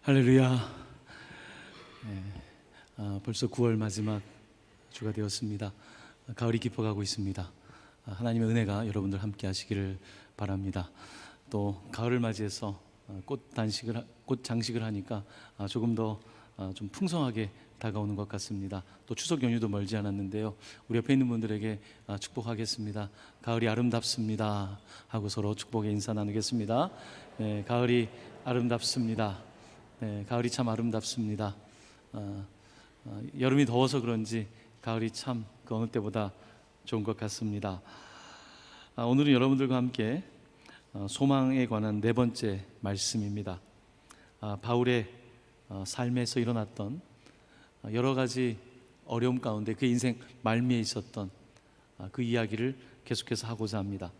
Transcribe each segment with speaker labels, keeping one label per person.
Speaker 1: 할렐루야. 벌써 9월 마지막 주가 되었습니다. 가을이 깊어가고 있습니다. 하나님의 은혜가 여러분들 함께 하시기를 바랍니다. 또 가을을 맞이해서 꽃 장식을 하니까 조금 더 좀 풍성하게 다가오는 것 같습니다. 또 추석 연휴도 멀지 않았는데요. 우리 옆에 있는 분들에게 축복하겠습니다. 가을이 아름답습니다 하고 서로 축복의 인사 나누겠습니다. 가을이 아름답습니다. 가을이 참 아름답습니다. 여름이 더워서 그런지 가을이 참 그 어느 때보다 좋은 것 같습니다. 오늘은 여러분들과 함께 소망에 관한 네 번째 말씀입니다. 바울의 삶에서 일어났던 여러 가지 어려움 가운데 그 인생 말미에 있었던 그 이야기를 계속해서 하고자 합니다.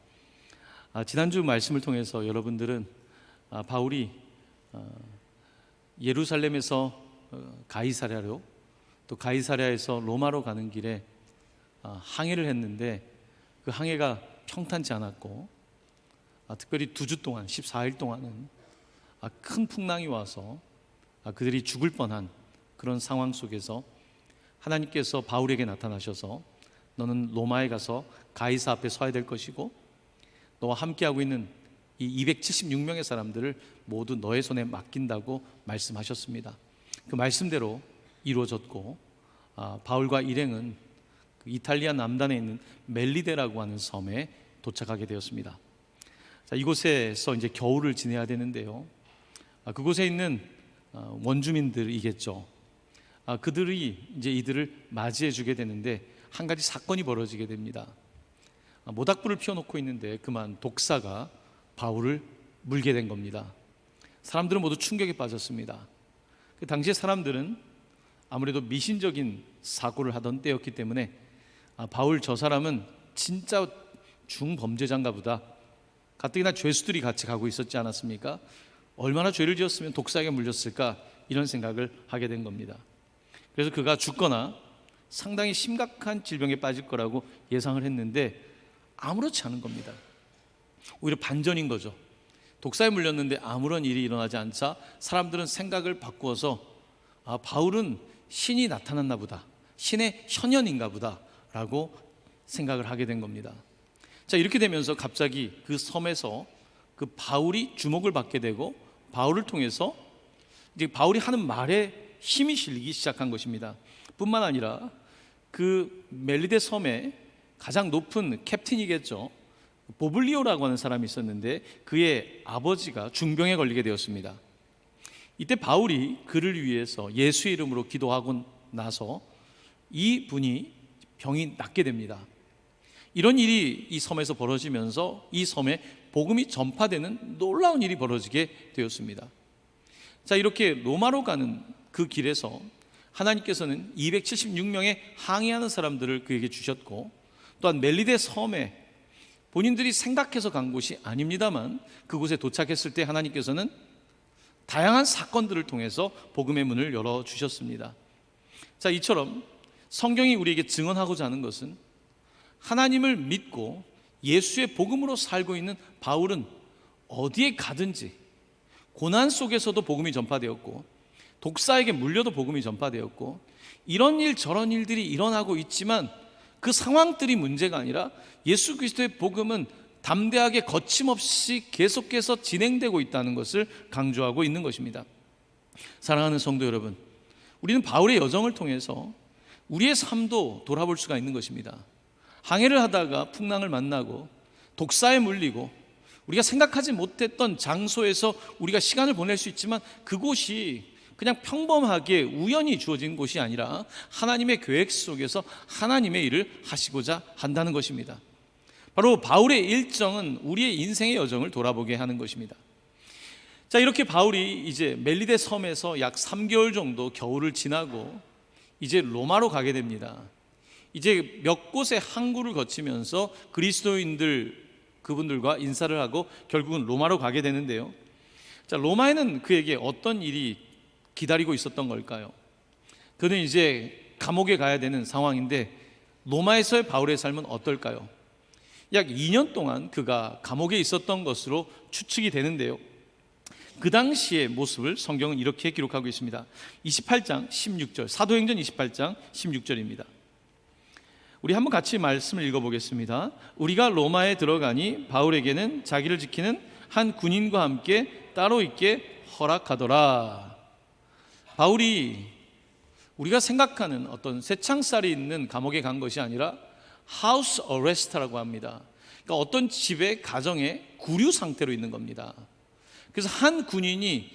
Speaker 1: 지난주 말씀을 통해서 여러분들은 바울이 예루살렘에서 가이사랴로, 또 가이사랴에서 로마로 가는 길에 항해를 했는데 그 항해가 평탄치 않았고, 특별히 2주 동안 14일 동안은 큰 풍랑이 와서 그들이 죽을 뻔한 그런 상황 속에서 하나님께서 바울에게 나타나셔서 너는 로마에 가서 가이사 앞에 서야 될 것이고, 너와 함께하고 있는 이 276명의 사람들을 모두 너의 손에 맡긴다고 말씀하셨습니다. 그 말씀대로 이루어졌고, 바울과 일행은 그 이탈리아 남단에 있는 멜리데라고 하는 섬에 도착하게 되었습니다. 이곳에서 이제 겨울을 지내야 되는데요. 그곳에 있는 원주민들이겠죠. 그들이 이제 이들을 맞이해 주게 되는데 한 가지 사건이 벌어지게 됩니다. 모닥불을 피워놓고 있는데 그만 독사가 바울을 물게 된 겁니다. 사람들은 모두 충격에 빠졌습니다. 그 당시에 사람들은 아무래도 미신적인 사고를 하던 때였기 때문에 바울 저 사람은 진짜 중범죄자인가 보다, 가뜩이나 죄수들이 같이 가고 있었지 않았습니까? 얼마나 죄를 지었으면 독사에게 물렸을까, 이런 생각을 하게 된 겁니다. 그래서 그가 죽거나 상당히 심각한 질병에 빠질 거라고 예상을 했는데 아무렇지 않은 겁니다. 오히려 반전인 거죠. 독사에 물렸는데 아무런 일이 일어나지 않자 사람들은 생각을 바꾸어서 바울은 신이 나타났나 보다, 신의 현현인가 보다 라고 생각을 하게 된 겁니다. 이렇게 되면서 갑자기 그 섬에서 그 바울이 주목을 받게 되고, 바울을 통해서 이제 바울이 하는 말에 힘이 실리기 시작한 것입니다. 뿐만 아니라 그 멜리데 섬의 가장 높은 캡틴이겠죠, 보블리오라고 하는 사람이 있었는데 그의 아버지가 중병에 걸리게 되었습니다. 이때 바울이 그를 위해서 예수의 이름으로 기도하고 나서 이 분이 병이 낫게 됩니다. 이런 일이 이 섬에서 벌어지면서 이 섬에 복음이 전파되는 놀라운 일이 벌어지게 되었습니다. 이렇게 로마로 가는 그 길에서 하나님께서는 276명의 항해하는 사람들을 그에게 주셨고, 또한 멜리데 섬에 본인들이 생각해서 간 곳이 아닙니다만 그곳에 도착했을 때 하나님께서는 다양한 사건들을 통해서 복음의 문을 열어주셨습니다. 이처럼 성경이 우리에게 증언하고자 하는 것은 하나님을 믿고 예수의 복음으로 살고 있는 바울은 어디에 가든지 고난 속에서도 복음이 전파되었고, 독사에게 물려도 복음이 전파되었고, 이런 일 저런 일들이 일어나고 있지만 그 상황들이 문제가 아니라 예수 그리스도의 복음은 담대하게 거침없이 계속해서 진행되고 있다는 것을 강조하고 있는 것입니다. 사랑하는 성도 여러분, 우리는 바울의 여정을 통해서 우리의 삶도 돌아볼 수가 있는 것입니다. 항해를 하다가 풍랑을 만나고 독사에 물리고 우리가 생각하지 못했던 장소에서 우리가 시간을 보낼 수 있지만 그곳이 그냥 평범하게 우연히 주어진 곳이 아니라 하나님의 계획 속에서 하나님의 일을 하시고자 한다는 것입니다. 바로 바울의 일정은 우리의 인생의 여정을 돌아보게 하는 것입니다. 이렇게 바울이 이제 멜리데 섬에서 약 3개월 정도 겨울을 지나고 이제 로마로 가게 됩니다. 이제 몇 곳의 항구를 거치면서 그리스도인들 그분들과 인사를 하고 결국은 로마로 가게 되는데요. 로마에는 그에게 어떤 일이 기다리고 있었던 걸까요? 그는 이제 감옥에 가야 되는 상황인데 로마에서의 바울의 삶은 어떨까요? 약 2년 동안 그가 감옥에 있었던 것으로 추측이 되는데요. 그 당시의 모습을 성경은 이렇게 기록하고 있습니다. 28장 16절, 사도행전 28장 16절입니다. 우리 한번 같이 말씀을 읽어보겠습니다. 우리가 로마에 들어가니 바울에게는 자기를 지키는 한 군인과 함께 따로 있게 허락하더라. 바울이 우리가 생각하는 어떤 쇠창살이 있는 감옥에 간 것이 아니라 하우스 어레스트라고 합니다. 그러니까 어떤 집의 가정에 구류 상태로 있는 겁니다. 그래서 한 군인이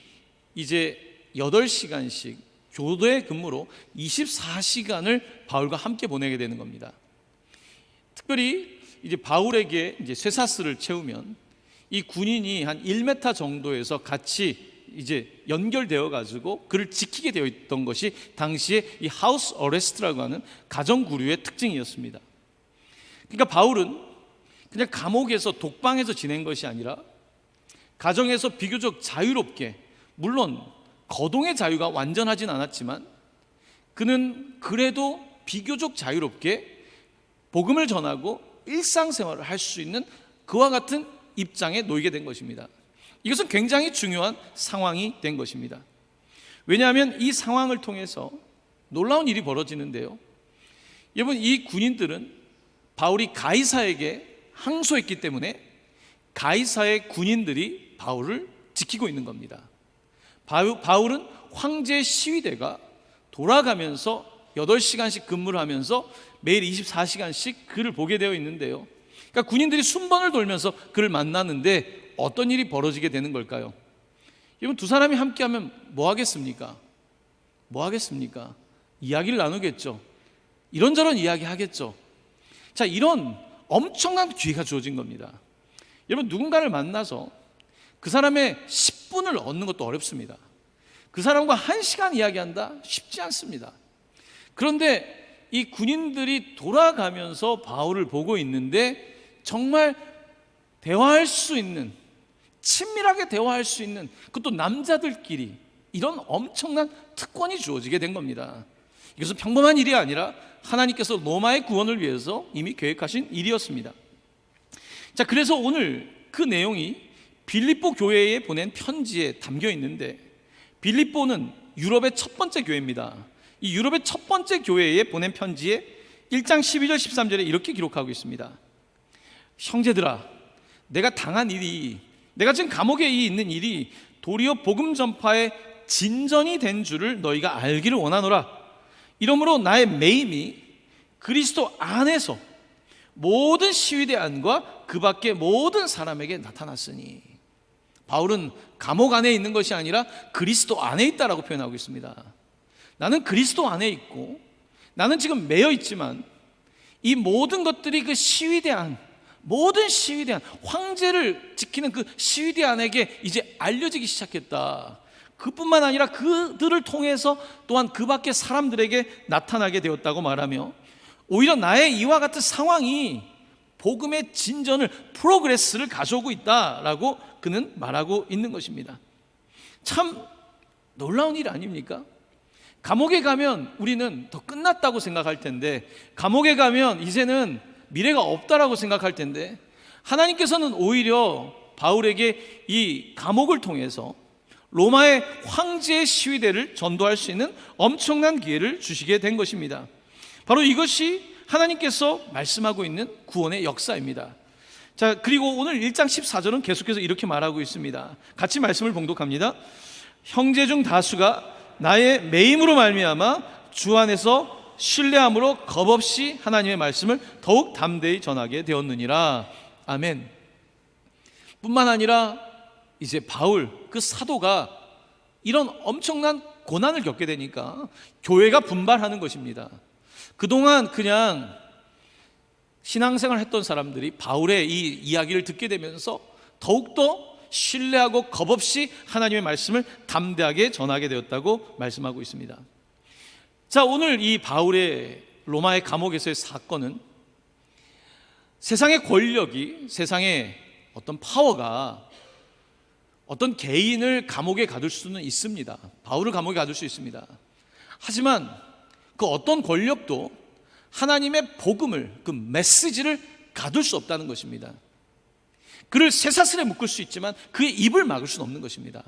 Speaker 1: 이제 8시간씩 교대 근무로 24시간을 바울과 함께 보내게 되는 겁니다. 특별히 이제 바울에게 이제 쇠사슬을 채우면 이 군인이 한 1m 정도에서 같이 이제 연결되어 가지고 그를 지키게 되어 있던 것이 당시에 이 하우스 어레스트라고 하는 가정 구류의 특징이었습니다. 그러니까 바울은 그냥 감옥에서 독방에서 지낸 것이 아니라 가정에서 비교적 자유롭게, 물론 거동의 자유가 완전하진 않았지만 그는 그래도 비교적 자유롭게 복음을 전하고 일상생활을 할 수 있는 그와 같은 입장에 놓이게 된 것입니다. 이것은 굉장히 중요한 상황이 된 것입니다. 왜냐하면 이 상황을 통해서 놀라운 일이 벌어지는데요, 여러분, 이 군인들은 바울이 가이사에게 항소했기 때문에 가이사의 군인들이 바울을 지키고 있는 겁니다. 바울은 황제 시위대가 돌아가면서 8시간씩 근무를 하면서 매일 24시간씩 그를 보게 되어 있는데요, 그러니까 군인들이 순번을 돌면서 그를 만나는데 어떤 일이 벌어지게 되는 걸까요? 여러분, 두 사람이 함께하면 뭐 하겠습니까? 뭐 하겠습니까? 이야기를 나누겠죠. 이런저런 이야기 하겠죠. 자, 이런 엄청난 기회가 주어진 겁니다. 여러분, 누군가를 만나서 그 사람의 10분을 얻는 것도 어렵습니다. 그 사람과 1시간 이야기한다? 쉽지 않습니다. 그런데 이 군인들이 돌아가면서 바울을 보고 있는데 정말 대화할 수 있는, 친밀하게 대화할 수 있는, 그것도 남자들끼리, 이런 엄청난 특권이 주어지게 된 겁니다. 이것은 평범한 일이 아니라 하나님께서 로마의 구원을 위해서 이미 계획하신 일이었습니다. 자, 그래서 오늘 그 내용이 빌립보 교회에 보낸 편지에 담겨 있는데, 빌립보는 유럽의 첫 번째 교회입니다. 이 유럽의 첫 번째 교회에 보낸 편지에 1장 12절 13절에 이렇게 기록하고 있습니다. 형제들아, 내가 당한 일이, 내가 지금 감옥에 있는 일이 도리어 복음 전파의 진전이 된 줄을 너희가 알기를 원하노라. 이러므로 나의 매임이 그리스도 안에서 모든 시위대 안과 그 밖의 모든 사람에게 나타났으니, 바울은 감옥 안에 있는 것이 아니라 그리스도 안에 있다라고 표현하고 있습니다. 나는 그리스도 안에 있고 나는 지금 매여 있지만 이 모든 것들이 그 시위대 안, 모든 시위대 안, 황제를 지키는 그 시위대 안에게 이제 알려지기 시작했다. 그뿐만 아니라 그들을 통해서 또한 그 밖의 사람들에게 나타나게 되었다고 말하며, 오히려 나의 이와 같은 상황이 복음의 진전을, 프로그레스를 가져오고 있다라고 그는 말하고 있는 것입니다. 참 놀라운 일 아닙니까? 감옥에 가면 우리는 더 끝났다고 생각할 텐데, 감옥에 가면 이제는 미래가 없다라고 생각할 텐데, 하나님께서는 오히려 바울에게 이 감옥을 통해서 로마의 황제의 시위대를 전도할 수 있는 엄청난 기회를 주시게 된 것입니다. 바로 이것이 하나님께서 말씀하고 있는 구원의 역사입니다. 자, 그리고 오늘 1장 14절은 계속해서 이렇게 말하고 있습니다. 같이 말씀을 봉독합니다. 형제 중 다수가 나의 매임으로 말미암아 주 안에서 신뢰함으로 겁없이 하나님의 말씀을 더욱 담대히 전하게 되었느니라. 아멘. 뿐만 아니라 이제 바울, 그 사도가 이런 엄청난 고난을 겪게 되니까 교회가 분발하는 것입니다. 그동안 그냥 신앙생활 했던 사람들이 바울의 이 이야기를 듣게 되면서 더욱더 신뢰하고 겁없이 하나님의 말씀을 담대하게 전하게 되었다고 말씀하고 있습니다. 자, 오늘 이 바울의 로마의 감옥에서의 사건은 세상의 권력이, 세상의 어떤 파워가 어떤 개인을 감옥에 가둘 수는 있습니다. 바울을 감옥에 가둘 수 있습니다. 하지만 그 어떤 권력도 하나님의 복음을, 그 메시지를 가둘 수 없다는 것입니다. 그를 쇠사슬에 묶을 수 있지만 그의 입을 막을 수는 없는 것입니다.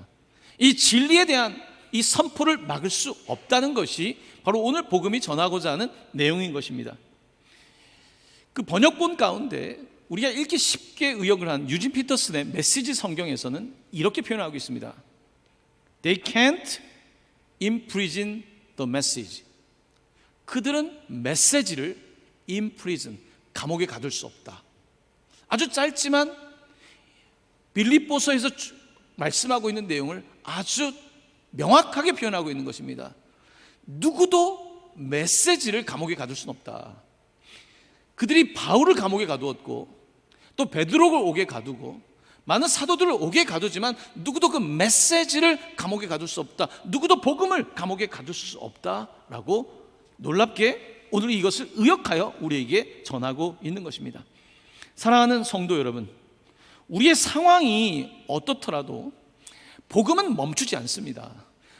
Speaker 1: 이 진리에 대한 이 선포를 막을 수 없다는 것이 바로 오늘 복음이 전하고자 하는 내용인 것입니다. 그 번역본 가운데 우리가 읽기 쉽게 의역을 한 유진 피터슨의 메시지 성경에서는 이렇게 표현하고 있습니다. They can't imprison the message. 그들은 메시지를 imprison, 감옥에 가둘 수 없다. 아주 짧지만 빌립보서에서 말씀하고 있는 내용을 아주 명확하게 표현하고 있는 것입니다. 누구도 메시지를 감옥에 가둘 수는 없다. 그들이 바울을 감옥에 가두었고 또 베드로를 옥에 가두고 많은 사도들을 옥에 가두지만 누구도 그 메시지를 감옥에 가둘 수 없다. 누구도 복음을 감옥에 가둘 수 없다라고 놀랍게 오늘 이것을 의역하여 우리에게 전하고 있는 것입니다. 사랑하는 성도 여러분, 우리의 상황이 어떻더라도 복음은 멈추지 않습니다.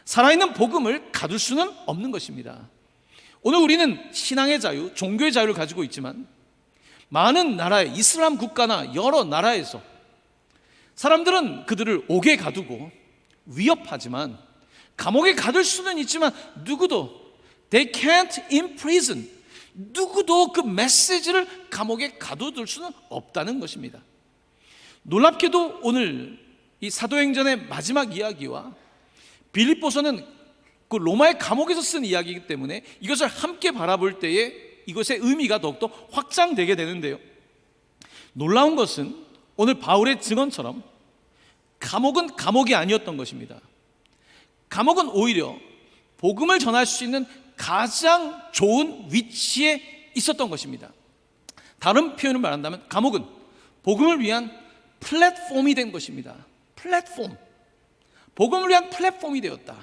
Speaker 1: 살아있는 복음을 가둘 수는 없는 것입니다. 오늘 우리는 신앙의 자유, 종교의 자유를 가지고 있지만 많은 나라의 이슬람 국가나 여러 나라에서 사람들은 그들을 옥에 가두고 위협하지만 감옥에 가둘 수는 있지만 누구도 They can't imprison, 누구도 그 메시지를 감옥에 가둬둘 수는 없다는 것입니다. 놀랍게도 오늘 이 사도행전의 마지막 이야기와 빌립보서는 그 로마의 감옥에서 쓴 이야기이기 때문에 이것을 함께 바라볼 때에 이것의 의미가 더욱더 확장되게 되는데요, 놀라운 것은 오늘 바울의 증언처럼 감옥은 감옥이 아니었던 것입니다. 감옥은 오히려 복음을 전할 수 있는 가장 좋은 위치에 있었던 것입니다. 다른 표현을 말한다면 감옥은 복음을 위한 플랫폼이 된 것입니다. 플랫폼, 복음을 위한 플랫폼이 되었다.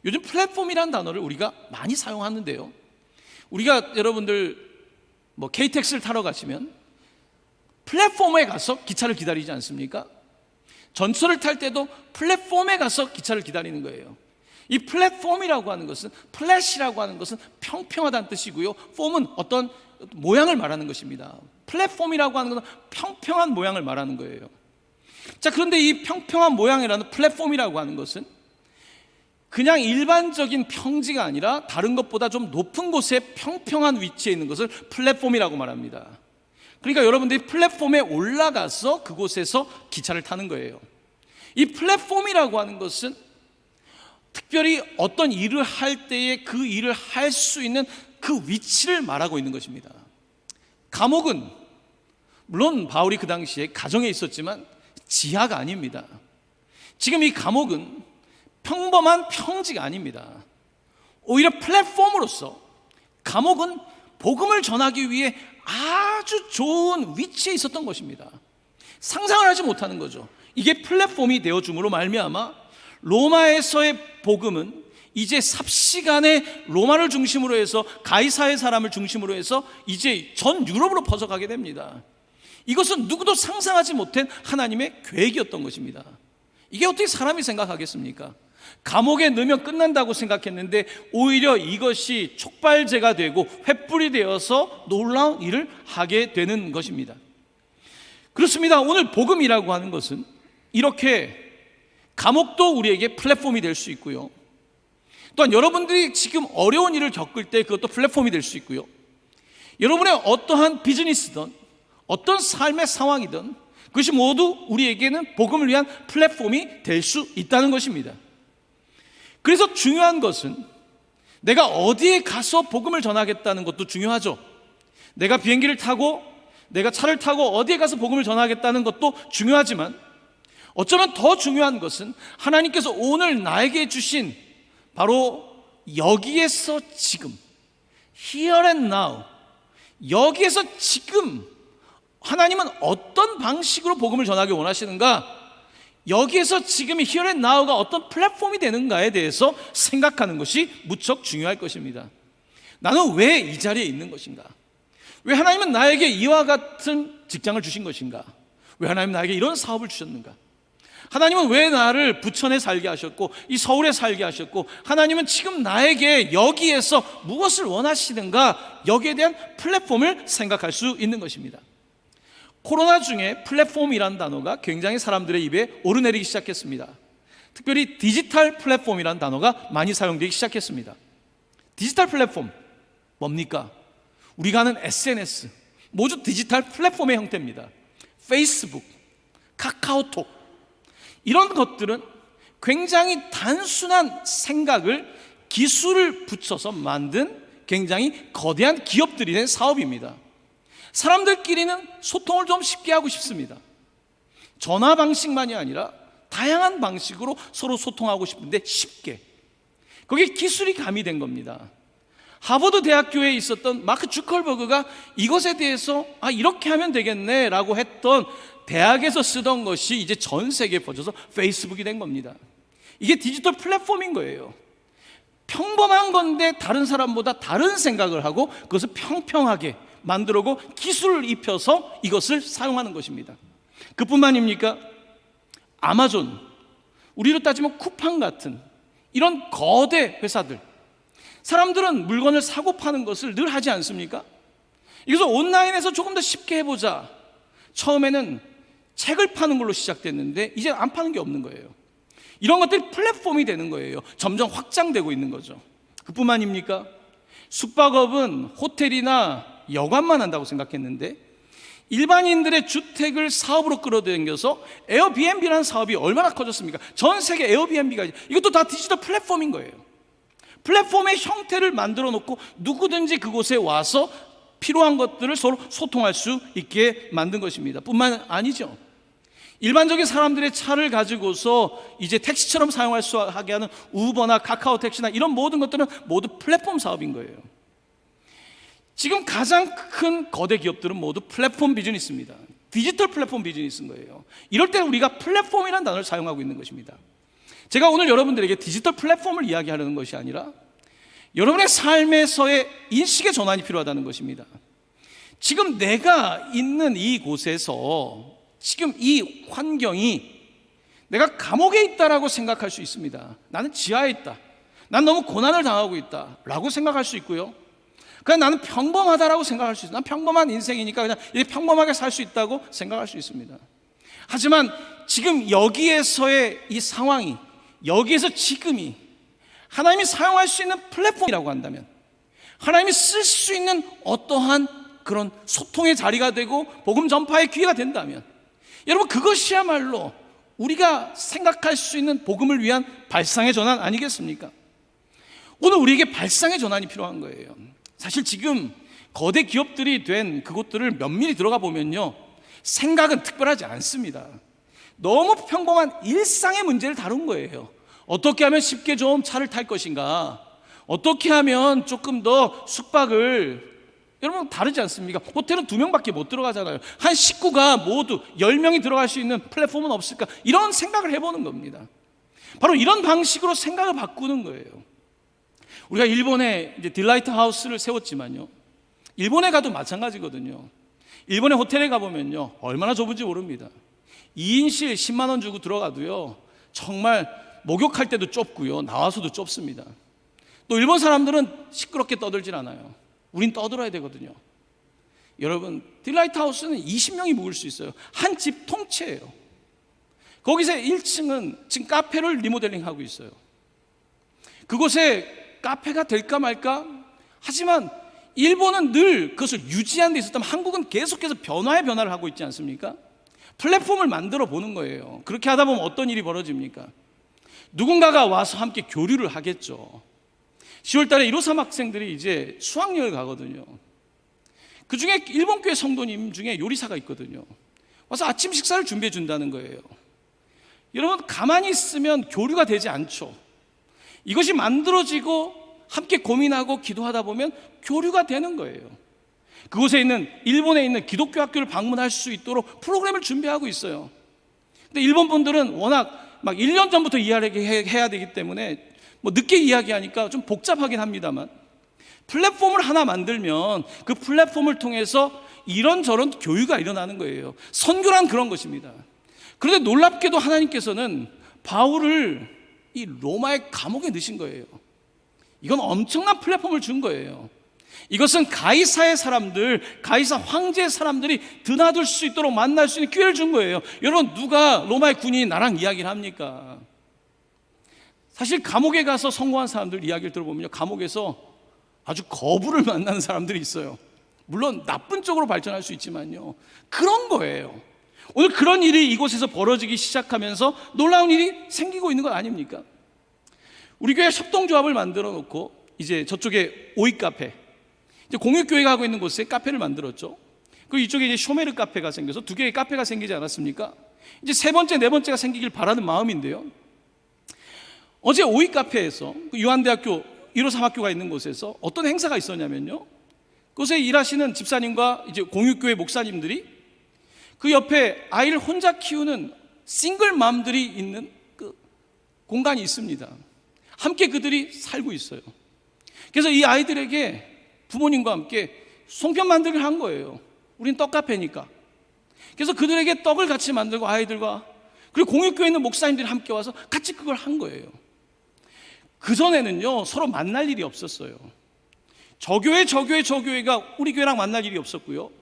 Speaker 1: 요즘 플랫폼이라는 단어를 우리가 많이 사용하는데요, 우리가 여러분들 KTX를 타러 가시면 플랫폼에 가서 기차를 기다리지 않습니까? 전철을 탈 때도 플랫폼에 가서 기차를 기다리는 거예요. 이 플랫폼이라고 하는 것은, 플랫이라고 하는 것은 평평하다는 뜻이고요, 폼은 어떤 모양을 말하는 것입니다. 플랫폼이라고 하는 것은 평평한 모양을 말하는 거예요. 자, 그런데 이 평평한 모양이라는 플랫폼이라고 하는 것은 그냥 일반적인 평지가 아니라 다른 것보다 좀 높은 곳에 평평한 위치에 있는 것을 플랫폼이라고 말합니다. 그러니까 여러분들이 플랫폼에 올라가서 그곳에서 기차를 타는 거예요. 이 플랫폼이라고 하는 것은 특별히 어떤 일을 할 때에 그 일을 할 수 있는 그 위치를 말하고 있는 것입니다. 감옥은 물론 바울이 그 당시에 가정에 있었지만 지하가 아닙니다. 지금 이 감옥은 평범한 평지가 아닙니다. 오히려 플랫폼으로서 감옥은 복음을 전하기 위해 아주 좋은 위치에 있었던 것입니다. 상상을 하지 못하는 거죠. 이게 플랫폼이 되어줌으로 말미암아 로마에서의 복음은 이제 삽시간에 로마를 중심으로 해서 가이사의 사람을 중심으로 해서 이제 전 유럽으로 퍼져가게 됩니다. 이것은 누구도 상상하지 못한 하나님의 계획이었던 것입니다. 이게 어떻게 사람이 생각하겠습니까? 감옥에 넣으면 끝난다고 생각했는데 오히려 이것이 촉발제가 되고 횃불이 되어서 놀라운 일을 하게 되는 것입니다. 그렇습니다. 오늘 복음이라고 하는 것은 이렇게 감옥도 우리에게 플랫폼이 될 수 있고요, 또한 여러분들이 지금 어려운 일을 겪을 때 그것도 플랫폼이 될 수 있고요, 여러분의 어떠한 비즈니스든 어떤 삶의 상황이든 그것이 모두 우리에게는 복음을 위한 플랫폼이 될 수 있다는 것입니다. 그래서 중요한 것은 내가 어디에 가서 복음을 전하겠다는 것도 중요하죠. 내가 비행기를 타고 내가 차를 타고 어디에 가서 복음을 전하겠다는 것도 중요하지만 어쩌면 더 중요한 것은 하나님께서 오늘 나에게 주신 바로 여기에서 지금, here and now, 여기에서 지금 하나님은 어떤 방식으로 복음을 전하기 원하시는가, 여기에서 지금 here and now가 어떤 플랫폼이 되는가에 대해서 생각하는 것이 무척 중요할 것입니다. 나는 왜 이 자리에 있는 것인가? 왜 하나님은 나에게 이와 같은 직장을 주신 것인가? 왜 하나님은 나에게 이런 사업을 주셨는가? 하나님은 왜 나를 부천에 살게 하셨고 이 서울에 살게 하셨고 하나님은 지금 나에게 여기에서 무엇을 원하시는가? 여기에 대한 플랫폼을 생각할 수 있는 것입니다. 코로나 중에 플랫폼이라는 단어가 굉장히 사람들의 입에 오르내리기 시작했습니다. 특별히 디지털 플랫폼이라는 단어가 많이 사용되기 시작했습니다. 디지털 플랫폼 뭡니까? 우리가 아는 SNS 모두 디지털 플랫폼의 형태입니다. 페이스북, 카카오톡 이런 것들은 굉장히 단순한 생각을 기술을 붙여서 만든 굉장히 거대한 기업들이 된 사업입니다. 사람들끼리는 소통을 좀 쉽게 하고 싶습니다. 전화 방식만이 아니라 다양한 방식으로 서로 소통하고 싶은데 쉽게, 거기에 기술이 가미된 겁니다. 하버드 대학교에 있었던 마크 주커버그가 이것에 대해서 이렇게 하면 되겠네 라고 했던 대학에서 쓰던 것이 이제 전 세계에 퍼져서 페이스북이 된 겁니다. 이게 디지털 플랫폼인 거예요. 평범한 건데 다른 사람보다 다른 생각을 하고 그것을 평평하게 만들고 기술을 입혀서 이것을 사용하는 것입니다. 그뿐만입니까? 아마존, 우리로 따지면 쿠팡 같은 이런 거대 회사들, 사람들은 물건을 사고 파는 것을 늘 하지 않습니까? 이것을 온라인에서 조금 더 쉽게 해보자. 처음에는 책을 파는 걸로 시작됐는데 이제 안 파는 게 없는 거예요. 이런 것들이 플랫폼이 되는 거예요. 점점 확장되고 있는 거죠. 그뿐만입니까? 숙박업은 호텔이나 여관만 한다고 생각했는데 일반인들의 주택을 사업으로 끌어당겨서 에어비앤비라는 사업이 얼마나 커졌습니까? 전 세계 에어비앤비가 이것도 다 디지털 플랫폼인 거예요. 플랫폼의 형태를 만들어 놓고 누구든지 그곳에 와서 필요한 것들을 서로 소통할 수 있게 만든 것입니다. 뿐만 아니죠. 일반적인 사람들의 차를 가지고서 이제 택시처럼 사용할 수 하게 하는 우버나 카카오 택시나 이런 모든 것들은 모두 플랫폼 사업인 거예요. 지금 가장 큰 거대 기업들은 모두 플랫폼 비즈니스입니다. 디지털 플랫폼 비즈니스인 거예요. 이럴 때 우리가 플랫폼이라는 단어를 사용하고 있는 것입니다. 제가 오늘 여러분들에게 디지털 플랫폼을 이야기하려는 것이 아니라 여러분의 삶에서의 인식의 전환이 필요하다는 것입니다. 지금 내가 있는 이곳에서 지금 이 환경이 내가 감옥에 있다라고 생각할 수 있습니다. 나는 지하에 있다. 난 너무 고난을 당하고 있다 라고 생각할 수 있고요. 그냥 나는 평범하다라고 생각할 수 있어요. 난 평범한 인생이니까 그냥 이렇게 평범하게 살 수 있다고 생각할 수 있습니다. 하지만 지금 여기에서의 이 상황이, 여기에서 지금이 하나님이 사용할 수 있는 플랫폼이라고 한다면, 하나님이 쓸 수 있는 어떠한 그런 소통의 자리가 되고 복음 전파의 기회가 된다면, 여러분 그것이야말로 우리가 생각할 수 있는 복음을 위한 발상의 전환 아니겠습니까? 오늘 우리에게 발상의 전환이 필요한 거예요. 사실 지금 거대 기업들이 된 그곳들을 면밀히 들어가 보면요, 생각은 특별하지 않습니다. 너무 평범한 일상의 문제를 다룬 거예요. 어떻게 하면 쉽게 좀 차를 탈 것인가, 어떻게 하면 조금 더 숙박을, 여러분 다르지 않습니까? 호텔은 2명밖에 못 들어가잖아요. 한 식구가 모두 10명이 들어갈 수 있는 플랫폼은 없을까? 이런 생각을 해보는 겁니다. 바로 이런 방식으로 생각을 바꾸는 거예요. 우리가 일본에 이제 딜라이트 하우스를 세웠지만요, 일본에 가도 마찬가지거든요. 일본의 호텔에 가보면요, 얼마나 좁은지 모릅니다. 2인실 10만 원 주고 들어가도요, 정말 목욕할 때도 좁고요, 나와서도 좁습니다. 또 일본 사람들은 시끄럽게 떠들질 않아요. 우린 떠들어야 되거든요. 여러분, 딜라이트 하우스는 20명이 묵을 수 있어요. 한 집 통째예요. 거기서 1층은 지금 카페를 리모델링 하고 있어요. 그곳에 카페가 될까 말까? 하지만 일본은 늘 그것을 유지하는 데 있었다면 한국은 계속해서 변화의 변화를 하고 있지 않습니까? 플랫폼을 만들어 보는 거예요. 그렇게 하다 보면 어떤 일이 벌어집니까? 누군가가 와서 함께 교류를 하겠죠. 10월 달에 153 학생들이 이제 수학여행을 가거든요. 그 중에 일본 교회 성도님 중에 요리사가 있거든요. 와서 아침 식사를 준비해 준다는 거예요. 여러분, 가만히 있으면 교류가 되지 않죠. 이것이 만들어지고 함께 고민하고 기도하다 보면 교류가 되는 거예요. 그곳에 있는, 일본에 있는 기독교 학교를 방문할 수 있도록 프로그램을 준비하고 있어요. 근데 일본 분들은 워낙 막 1년 전부터 이야기해야 되기 때문에 뭐 늦게 이야기하니까 좀 복잡하긴 합니다만, 플랫폼을 하나 만들면 그 플랫폼을 통해서 이런저런 교류가 일어나는 거예요. 선교란 그런 것입니다. 그런데 놀랍게도 하나님께서는 바울을 이 로마의 감옥에 넣으신 거예요. 이건 엄청난 플랫폼을 준 거예요. 이것은 가이사의 사람들, 가이사 황제의 사람들이 드나들 수 있도록 만날 수 있는 기회를 준 거예요. 여러분, 누가 로마의 군인이 나랑 이야기를 합니까? 사실 감옥에 가서 성공한 사람들 이야기를 들어보면요, 감옥에서 아주 거부를 만나는 사람들이 있어요. 물론 나쁜 쪽으로 발전할 수 있지만요, 그런 거예요. 오늘 그런 일이 이곳에서 벌어지기 시작하면서 놀라운 일이 생기고 있는 것 아닙니까? 우리 교회 협동조합을 만들어 놓고 이제 저쪽에 오이 카페, 이제 공유교회가 하고 있는 곳에 카페를 만들었죠. 그리고 이쪽에 이제 쇼메르 카페가 생겨서 두 개의 카페가 생기지 않았습니까? 이제 세 번째, 네 번째가 생기길 바라는 마음인데요, 어제 오이 카페에서 유한대학교 153 학교가 있는 곳에서 어떤 행사가 있었냐면요, 그곳에 일하시는 집사님과 이제 공유교회 목사님들이 그 옆에 아이를 혼자 키우는 싱글맘들이 있는 그 공간이 있습니다. 함께 그들이 살고 있어요. 그래서 이 아이들에게 부모님과 함께 송편 만들기를 한 거예요. 우린 떡카페니까. 그래서 그들에게 떡을 같이 만들고 아이들과, 그리고 공유교회에 있는 목사님들이 함께 와서 같이 그걸 한 거예요. 그전에는요, 서로 만날 일이 없었어요. 저 교회가 우리 교회랑 만날 일이 없었고요,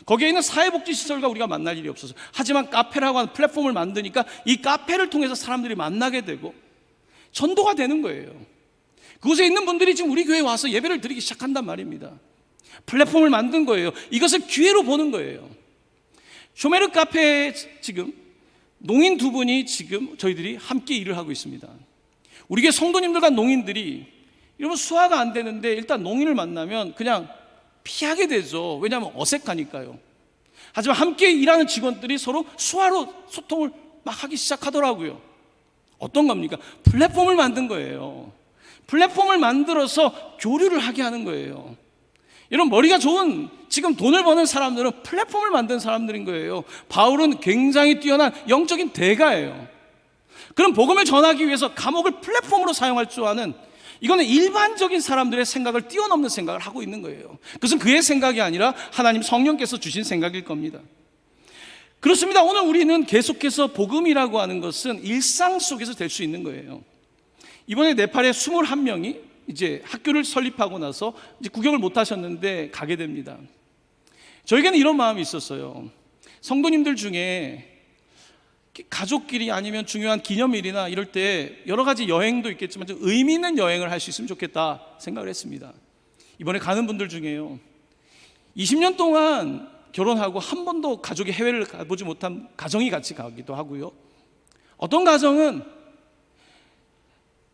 Speaker 1: 거기에 있는 사회복지시설과 우리가 만날 일이 없었어요. 하지만 카페라고 하는 플랫폼을 만드니까 이 카페를 통해서 사람들이 만나게 되고 전도가 되는 거예요. 그곳에 있는 분들이 지금 우리 교회에 와서 예배를 드리기 시작한단 말입니다. 플랫폼을 만든 거예요. 이것을 기회로 보는 거예요. 쇼메르 카페에 지금 농인 두 분이 지금 저희들이 함께 일을 하고 있습니다. 우리 교회 성도님들과 농인들이, 여러분 수화가 안 되는데 일단 농인을 만나면 그냥 피하게 되죠. 왜냐하면 어색하니까요. 하지만 함께 일하는 직원들이 서로 수화로 소통을 막 하기 시작하더라고요. 어떤 겁니까? 플랫폼을 만든 거예요. 플랫폼을 만들어서 교류를 하게 하는 거예요. 여러분, 머리가 좋은 지금 돈을 버는 사람들은 플랫폼을 만든 사람들인 거예요. 바울은 굉장히 뛰어난 영적인 대가예요. 그럼 복음을 전하기 위해서 감옥을 플랫폼으로 사용할 줄 아는, 이거는 일반적인 사람들의 생각을 뛰어넘는 생각을 하고 있는 거예요. 그것은 그의 생각이 아니라 하나님 성령께서 주신 생각일 겁니다. 그렇습니다. 오늘 우리는 계속해서 복음이라고 하는 것은 일상 속에서 될 수 있는 거예요. 이번에 네팔에 21명이 이제 학교를 설립하고 나서 이제 구경을 못 하셨는데 가게 됩니다. 저에게는 이런 마음이 있었어요. 성도님들 중에 가족끼리 아니면 중요한 기념일이나 이럴 때 여러 가지 여행도 있겠지만 좀 의미 있는 여행을 할 수 있으면 좋겠다 생각을 했습니다. 이번에 가는 분들 중에요, 20년 동안 결혼하고 한 번도 가족이 해외를 가보지 못한 가정이 같이 가기도 하고요, 어떤 가정은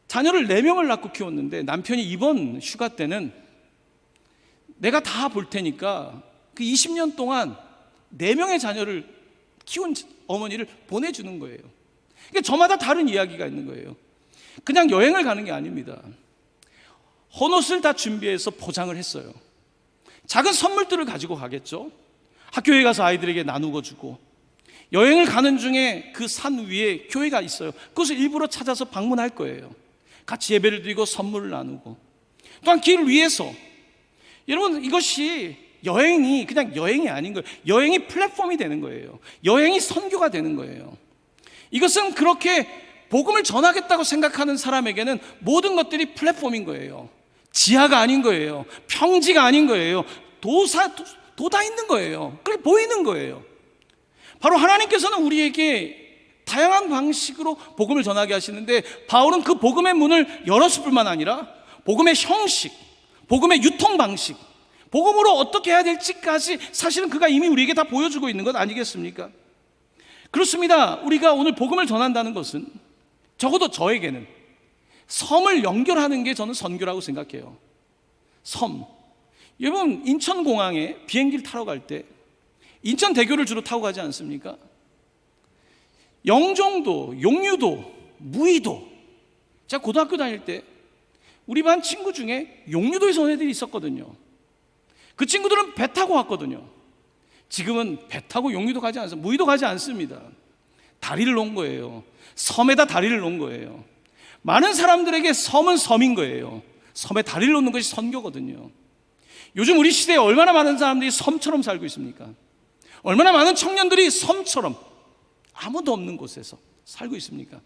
Speaker 1: 자녀를 4명을 낳고 키웠는데 남편이 이번 휴가 때는 내가 다 볼 테니까 그 20년 동안 4명의 자녀를 키운 어머니를 보내주는 거예요. 그러니까 저마다 다른 이야기가 있는 거예요. 그냥 여행을 가는 게 아닙니다. 헌옷을 다 준비해서 포장을 했어요. 작은 선물들을 가지고 가겠죠. 학교에 가서 아이들에게 나누고 주고, 여행을 가는 중에 그 산 위에 교회가 있어요. 그것을 일부러 찾아서 방문할 거예요. 같이 예배를 드리고 선물을 나누고, 또한 길 위에서, 여러분 이것이 여행이 그냥 여행이 아닌 거예요. 여행이 플랫폼이 되는 거예요. 여행이 선교가 되는 거예요. 이것은 그렇게 복음을 전하겠다고 생각하는 사람에게는 모든 것들이 플랫폼인 거예요. 지하가 아닌 거예요. 평지가 아닌 거예요. 도다 있는 거예요. 그게 보이는 거예요. 바로 하나님께서는 우리에게 다양한 방식으로 복음을 전하게 하시는데, 바울은 그 복음의 문을 열었을 뿐만 아니라 복음의 형식, 복음의 유통 방식, 복음으로 어떻게 해야 될지까지 사실은 그가 이미 우리에게 다 보여주고 있는 것 아니겠습니까? 그렇습니다. 우리가 오늘 복음을 전한다는 것은 적어도 저에게는 섬을 연결하는 게 저는 선교라고 생각해요. 섬. 여러분, 인천공항에 비행기를 타러 갈 때 인천대교를 주로 타고 가지 않습니까? 영종도, 용유도, 무의도. 제가 고등학교 다닐 때 우리 반 친구 중에 용유도에서 온 애들이 있었거든요. 그 친구들은 배 타고 왔거든요. 지금은 배 타고 용유도 가지 않습니다. 무의도 가지 않습니다. 다리를 놓은 거예요. 섬에다 다리를 놓은 거예요. 많은 사람들에게 섬은 섬인 거예요. 섬에 다리를 놓는 것이 선교거든요. 요즘 우리 시대에 얼마나 많은 사람들이 섬처럼 살고 있습니까? 얼마나 많은 청년들이 섬처럼 아무도 없는 곳에서 살고 있습니까?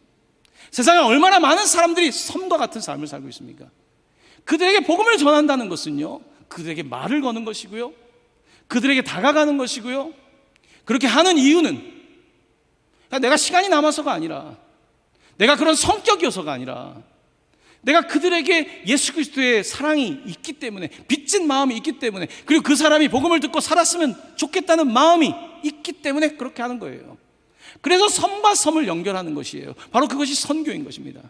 Speaker 1: 세상에 얼마나 많은 사람들이 섬과 같은 삶을 살고 있습니까? 그들에게 복음을 전한다는 것은요, 그들에게 말을 거는 것이고요, 그들에게 다가가는 것이고요, 그렇게 하는 이유는 내가 시간이 남아서가 아니라 내가 그런 성격이어서가 아니라 내가 그들에게 예수 그리스도의 사랑이 있기 때문에, 빚진 마음이 있기 때문에, 그리고 그 사람이 복음을 듣고 살았으면 좋겠다는 마음이 있기 때문에 그렇게 하는 거예요. 그래서 섬과 섬을 연결하는 것이에요. 바로 그것이 선교인 것입니다.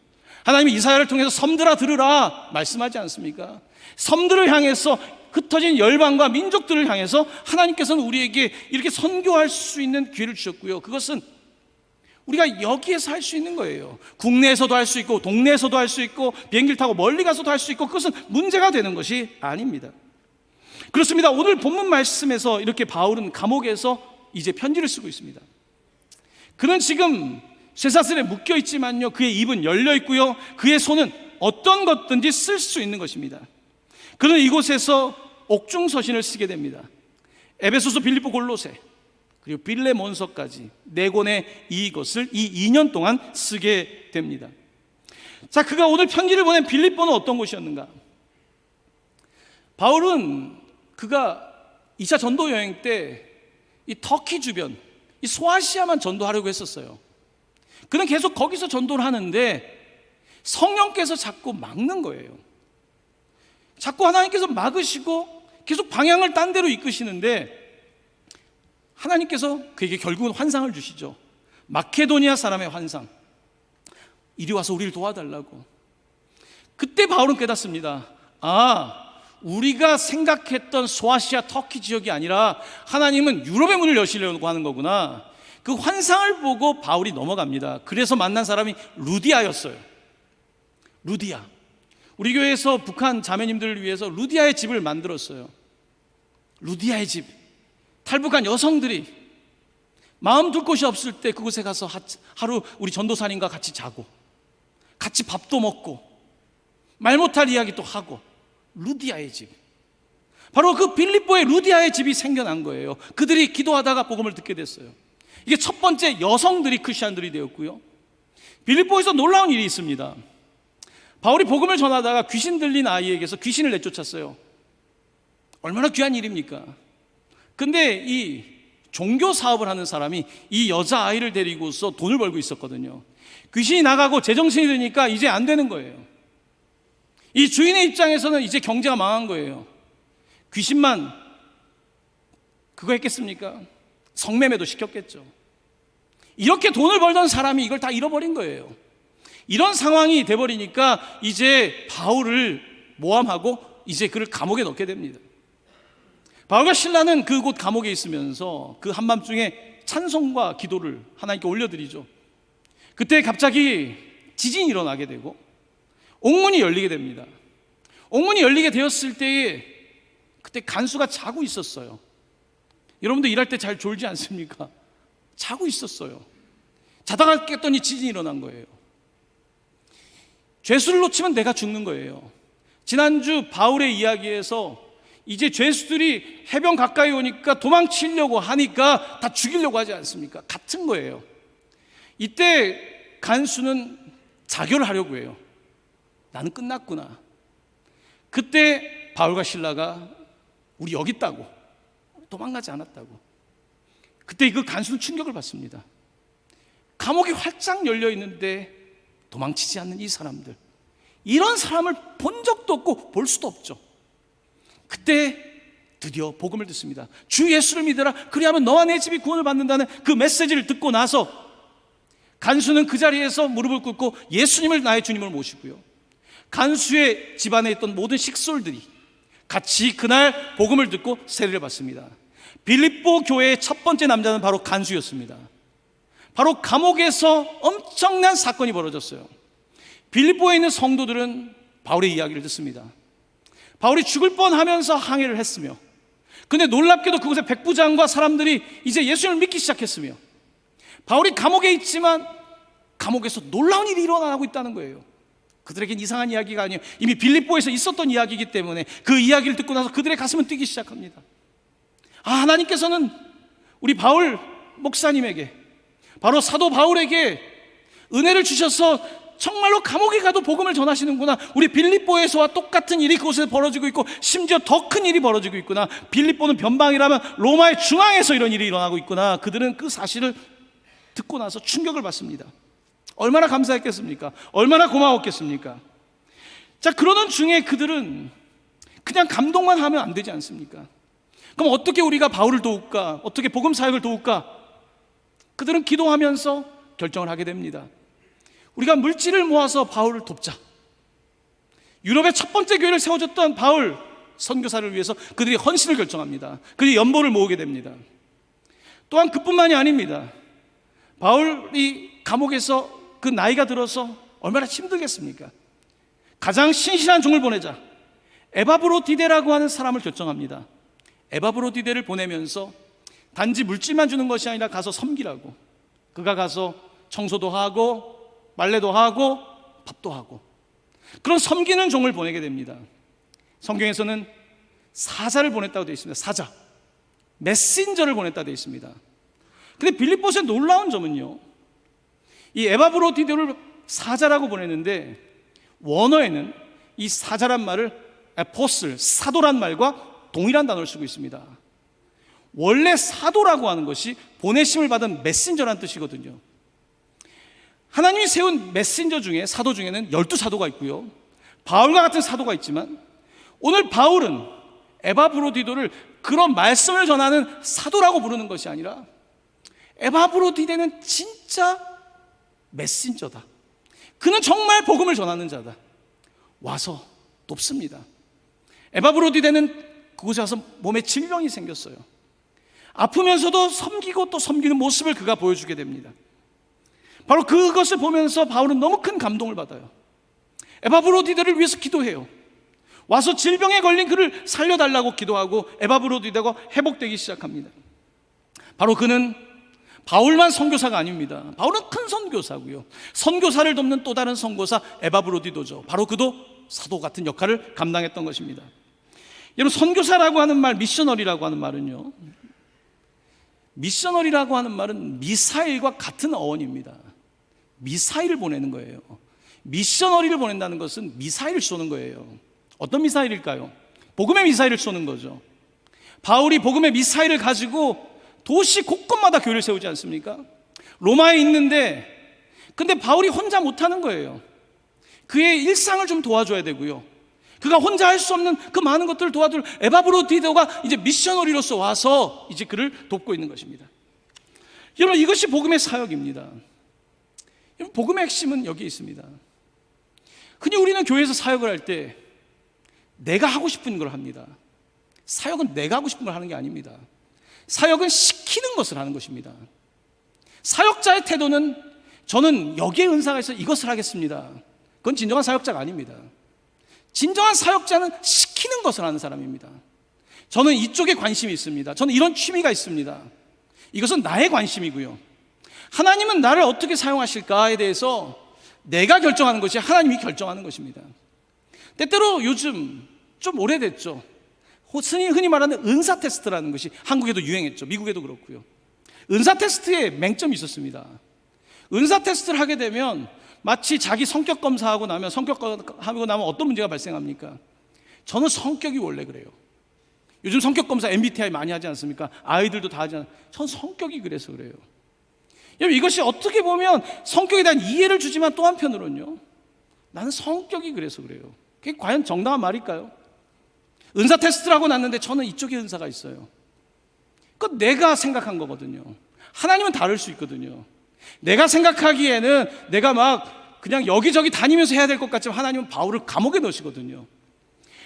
Speaker 1: 하나님이 이사야를 통해서 섬들아 들으라 말씀하지 않습니까? 섬들을 향해서, 흩어진 열방과 민족들을 향해서 하나님께서는 우리에게 이렇게 선교할 수 있는 기회를 주셨고요. 그것은 우리가 여기에서 할 수 있는 거예요. 국내에서도 할 수 있고, 동네에서도 할 수 있고, 비행기를 타고 멀리 가서도 할 수 있고, 그것은 문제가 되는 것이 아닙니다. 그렇습니다. 오늘 본문 말씀에서 이렇게 바울은 감옥에서 이제 편지를 쓰고 있습니다. 그는 지금 쇠사슬에 묶여 있지만요, 그의 입은 열려 있고요, 그의 손은 어떤 것든지 쓸 수 있는 것입니다. 그는 이곳에서 옥중서신을 쓰게 됩니다. 에베소서, 빌립보, 골로새, 그리고 빌레몬서까지 4권의 이것을 이 2년 동안 쓰게 됩니다. 자, 그가 오늘 편지를 보낸 빌립보는 어떤 곳이었는가? 바울은 그가 2차 전도 여행 때 이 터키 주변, 이 소아시아만 전도하려고 했었어요. 그는 계속 거기서 전도를 하는데 성령께서 자꾸 막는 거예요. 자꾸 하나님께서 막으시고 계속 방향을 딴 데로 이끄시는데, 하나님께서 그에게 결국은 환상을 주시죠. 마케도니아 사람의 환상. 이리 와서 우리를 도와달라고. 그때 바울은 깨닫습니다. 우리가 생각했던 소아시아 터키 지역이 아니라 하나님은 유럽의 문을 여시려고 하는 거구나. 그 환상을 보고 바울이 넘어갑니다. 그래서 만난 사람이 루디아였어요. 루디아. 우리 교회에서 북한 자매님들을 위해서 루디아의 집을 만들었어요. 루디아의 집. 탈북한 여성들이 마음 둘 곳이 없을 때 그곳에 가서 하루 우리 전도사님과 같이 자고, 같이 밥도 먹고, 말 못할 이야기도 하고. 루디아의 집. 바로 그 빌립보의 루디아의 집이 생겨난 거예요. 그들이 기도하다가 복음을 듣게 됐어요. 이게 첫 번째 여성들이 크리스천들이 되었고요. 빌립보에서 놀라운 일이 있습니다. 바울이 복음을 전하다가 귀신 들린 아이에게서 귀신을 내쫓았어요. 얼마나 귀한 일입니까? 근데 이 종교 사업을 하는 사람이 이 여자아이를 데리고서 돈을 벌고 있었거든요. 귀신이 나가고 제정신이 되니까 이제 안 되는 거예요. 이 주인의 입장에서는 이제 경제가 망한 거예요. 귀신만 그거 했겠습니까? 성매매도 시켰겠죠. 이렇게 돈을 벌던 사람이 이걸 다 잃어버린 거예요. 이런 상황이 돼버리니까 이제 바울을 모함하고 이제 그를 감옥에 넣게 됩니다. 바울과 실라는 그곳 감옥에 있으면서 그 한밤중에 찬송과 기도를 하나님께 올려드리죠. 그때 갑자기 지진이 일어나게 되고 옥문이 열리게 됩니다. 옥문이 열리게 되었을 때에 그때 간수가 자고 있었어요. 여러분도 일할 때 잘 졸지 않습니까? 자고 있었어요. 자다가 깼더니 지진이 일어난 거예요. 죄수를 놓치면 내가 죽는 거예요. 지난주 바울의 이야기에서 이제 죄수들이 해변 가까이 오니까 도망치려고 하니까 다 죽이려고 하지 않습니까? 같은 거예요. 이때 간수는 자결을 하려고 해요. 나는 끝났구나. 그때 바울과 실라가 우리 여기 있다고, 도망가지 않았다고. 그때 그 간수는 충격을 받습니다. 감옥이 활짝 열려 있는데 도망치지 않는 이 사람들, 이런 사람을 본 적도 없고 볼 수도 없죠. 그때 드디어 복음을 듣습니다. 주 예수를 믿으라, 그리하면 너와 내 집이 구원을 받는다는 그 메시지를 듣고 나서 간수는 그 자리에서 무릎을 꿇고 예수님을 나의 주님을 모시고요, 간수의 집안에 있던 모든 식솔들이 같이 그날 복음을 듣고 세례를 받습니다. 빌립보 교회의 첫 번째 남자는 바로 간수였습니다. 바로 감옥에서 엄청난 사건이 벌어졌어요. 빌립보에 있는 성도들은 바울의 이야기를 듣습니다. 바울이 죽을 뻔하면서 항해를 했으며, 근데 놀랍게도 그곳에 백부장과 사람들이 이제 예수님을 믿기 시작했으며, 바울이 감옥에 있지만 감옥에서 놀라운 일이 일어나고 있다는 거예요. 그들에겐 이상한 이야기가 아니에요. 이미 빌립보에서 있었던 이야기이기 때문에 그 이야기를 듣고 나서 그들의 가슴은 뛰기 시작합니다. 하나님께서는 우리 바울 목사님에게, 바로 사도 바울에게 은혜를 주셔서 정말로 감옥에 가도 복음을 전하시는구나. 우리 빌립보에서와 똑같은 일이 그곳에 벌어지고 있고, 심지어 더 큰 일이 벌어지고 있구나. 빌립보는 변방이라면 로마의 중앙에서 이런 일이 일어나고 있구나. 그들은 그 사실을 듣고 나서 충격을 받습니다. 얼마나 감사했겠습니까? 얼마나 고마웠겠습니까? 자, 그러는 중에 그들은 그냥 감동만 하면 안 되지 않습니까? 그럼 어떻게 우리가 바울을 도울까? 어떻게 복음 사역을 도울까? 그들은 기도하면서 결정을 하게 됩니다. 우리가 물질을 모아서 바울을 돕자. 유럽의 첫 번째 교회를 세워줬던 바울 선교사를 위해서 그들이 헌신을 결정합니다. 그들이 연보를 모으게 됩니다. 또한 그뿐만이 아닙니다. 바울이 감옥에서 그 나이가 들어서 얼마나 힘들겠습니까? 가장 신실한 종을 보내자. 에바브로디데라고 하는 사람을 결정합니다. 에바브로디데를 보내면서 단지 물질만 주는 것이 아니라 가서 섬기라고. 그가 가서 청소도 하고 빨래도 하고 밥도 하고 그런 섬기는 종을 보내게 됩니다. 성경에서는 사자를 보냈다고 되어 있습니다. 사자, 메신저를 보냈다고 되어 있습니다. 근데 빌립보서의 놀라운 점은요, 이 에바브로디데를 사자라고 보냈는데 원어에는 이 사자란 말을 에포슬, 사도란 말과 동일한 단어를 쓰고 있습니다. 원래 사도라고 하는 것이 보내심을 받은 메신저라는 뜻이거든요. 하나님이 세운 메신저 중에, 사도 중에는 12사도가 있고요, 바울과 같은 사도가 있지만 오늘 바울은 에바브로디도를 그런 말씀을 전하는 사도라고 부르는 것이 아니라 에바브로디데는 진짜 메신저다. 그는 정말 복음을 전하는 자다. 와서 돕습니다. 에바브로디데는 그곳에 와서 몸에 질병이 생겼어요. 아프면서도 섬기고 또 섬기는 모습을 그가 보여주게 됩니다. 바로 그것을 보면서 바울은 너무 큰 감동을 받아요. 에바브로디데를 위해서 기도해요. 와서 질병에 걸린 그를 살려달라고 기도하고 에바브로디데가 회복되기 시작합니다. 바로 그는 바울만 선교사가 아닙니다. 바울은 큰 선교사고요, 선교사를 돕는 또 다른 선교사 에바브로디도죠. 바로 그도 사도 같은 역할을 감당했던 것입니다. 여러분, 선교사라고 하는 말, 미셔너리라고 하는 말은요, 미셔너리라고 하는 말은 미사일과 같은 어원입니다. 미사일을 보내는 거예요. 미셔너리를 보낸다는 것은 미사일을 쏘는 거예요. 어떤 미사일일까요? 복음의 미사일을 쏘는 거죠. 바울이 복음의 미사일을 가지고 도시 곳곳마다 교회를 세우지 않습니까? 로마에 있는데, 근데 바울이 혼자 못하는 거예요. 그의 일상을 좀 도와줘야 되고요, 그가 혼자 할 수 없는 그 많은 것들을 도와줄 에바브로디도가 이제 미셔너리로서 와서 이제 그를 돕고 있는 것입니다. 여러분, 이것이 복음의 사역입니다. 여러분, 복음의 핵심은 여기 있습니다. 흔히 우리는 교회에서 사역을 할 때 내가 하고 싶은 걸 합니다. 사역은 내가 하고 싶은 걸 하는 게 아닙니다. 사역은 시키는 것을 하는 것입니다. 사역자의 태도는 저는 여기에 은사가 있어 이것을 하겠습니다. 그건 진정한 사역자가 아닙니다. 진정한 사역자는 시키는 것을 하는 사람입니다. 저는 이쪽에 관심이 있습니다. 저는 이런 취미가 있습니다. 이것은 나의 관심이고요, 하나님은 나를 어떻게 사용하실까에 대해서 내가 결정하는 것이 하나님이 결정하는 것입니다. 때때로 요즘 좀 오래됐죠, 흔히 말하는 은사 테스트라는 것이 한국에도 유행했죠. 미국에도 그렇고요. 은사 테스트에 맹점이 있었습니다. 은사 테스트를 하게 되면 마치 자기 성격 검사하고 나면 어떤 문제가 발생합니까? 저는 성격이 원래 그래요. 요즘 성격 검사 MBTI 많이 하지 않습니까? 아이들도 다 하지 않습니까? 전 성격이 그래서 그래요. 여러분, 이것이 어떻게 보면 성격에 대한 이해를 주지만 또 한편으로는요, 나는 성격이 그래서 그래요. 그게 과연 정당한 말일까요? 은사 테스트를 하고 났는데 저는 이쪽에 은사가 있어요. 그건 내가 생각한 거거든요. 하나님은 다를 수 있거든요. 내가 생각하기에는 내가 막 그냥 여기저기 다니면서 해야 될 것 같지만 하나님은 바울을 감옥에 넣으시거든요.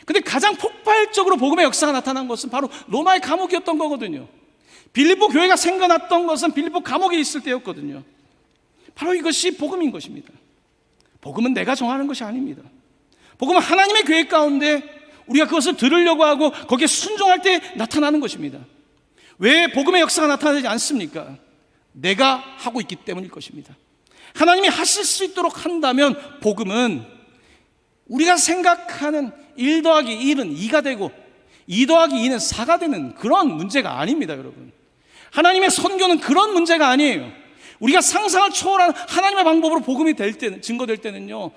Speaker 1: 근데 가장 폭발적으로 복음의 역사가 나타난 것은 바로 로마의 감옥이었던 거거든요. 빌립보 교회가 생겨났던 것은 빌립보 감옥에 있을 때였거든요. 바로 이것이 복음인 것입니다. 복음은 내가 정하는 것이 아닙니다. 복음은 하나님의 계획 가운데 우리가 그것을 들으려고 하고 거기에 순종할 때 나타나는 것입니다. 왜 복음의 역사가 나타나지 않습니까? 내가 하고 있기 때문일 것입니다. 하나님이 하실 수 있도록 한다면 복음은 우리가 생각하는 1 더하기 1은 2가 되고 2 더하기 2는 4가 되는 그런 문제가 아닙니다. 여러분, 하나님의 선교는 그런 문제가 아니에요. 우리가 상상을 초월한 하나님의 방법으로 복음이 될 때는, 증거될 때는요,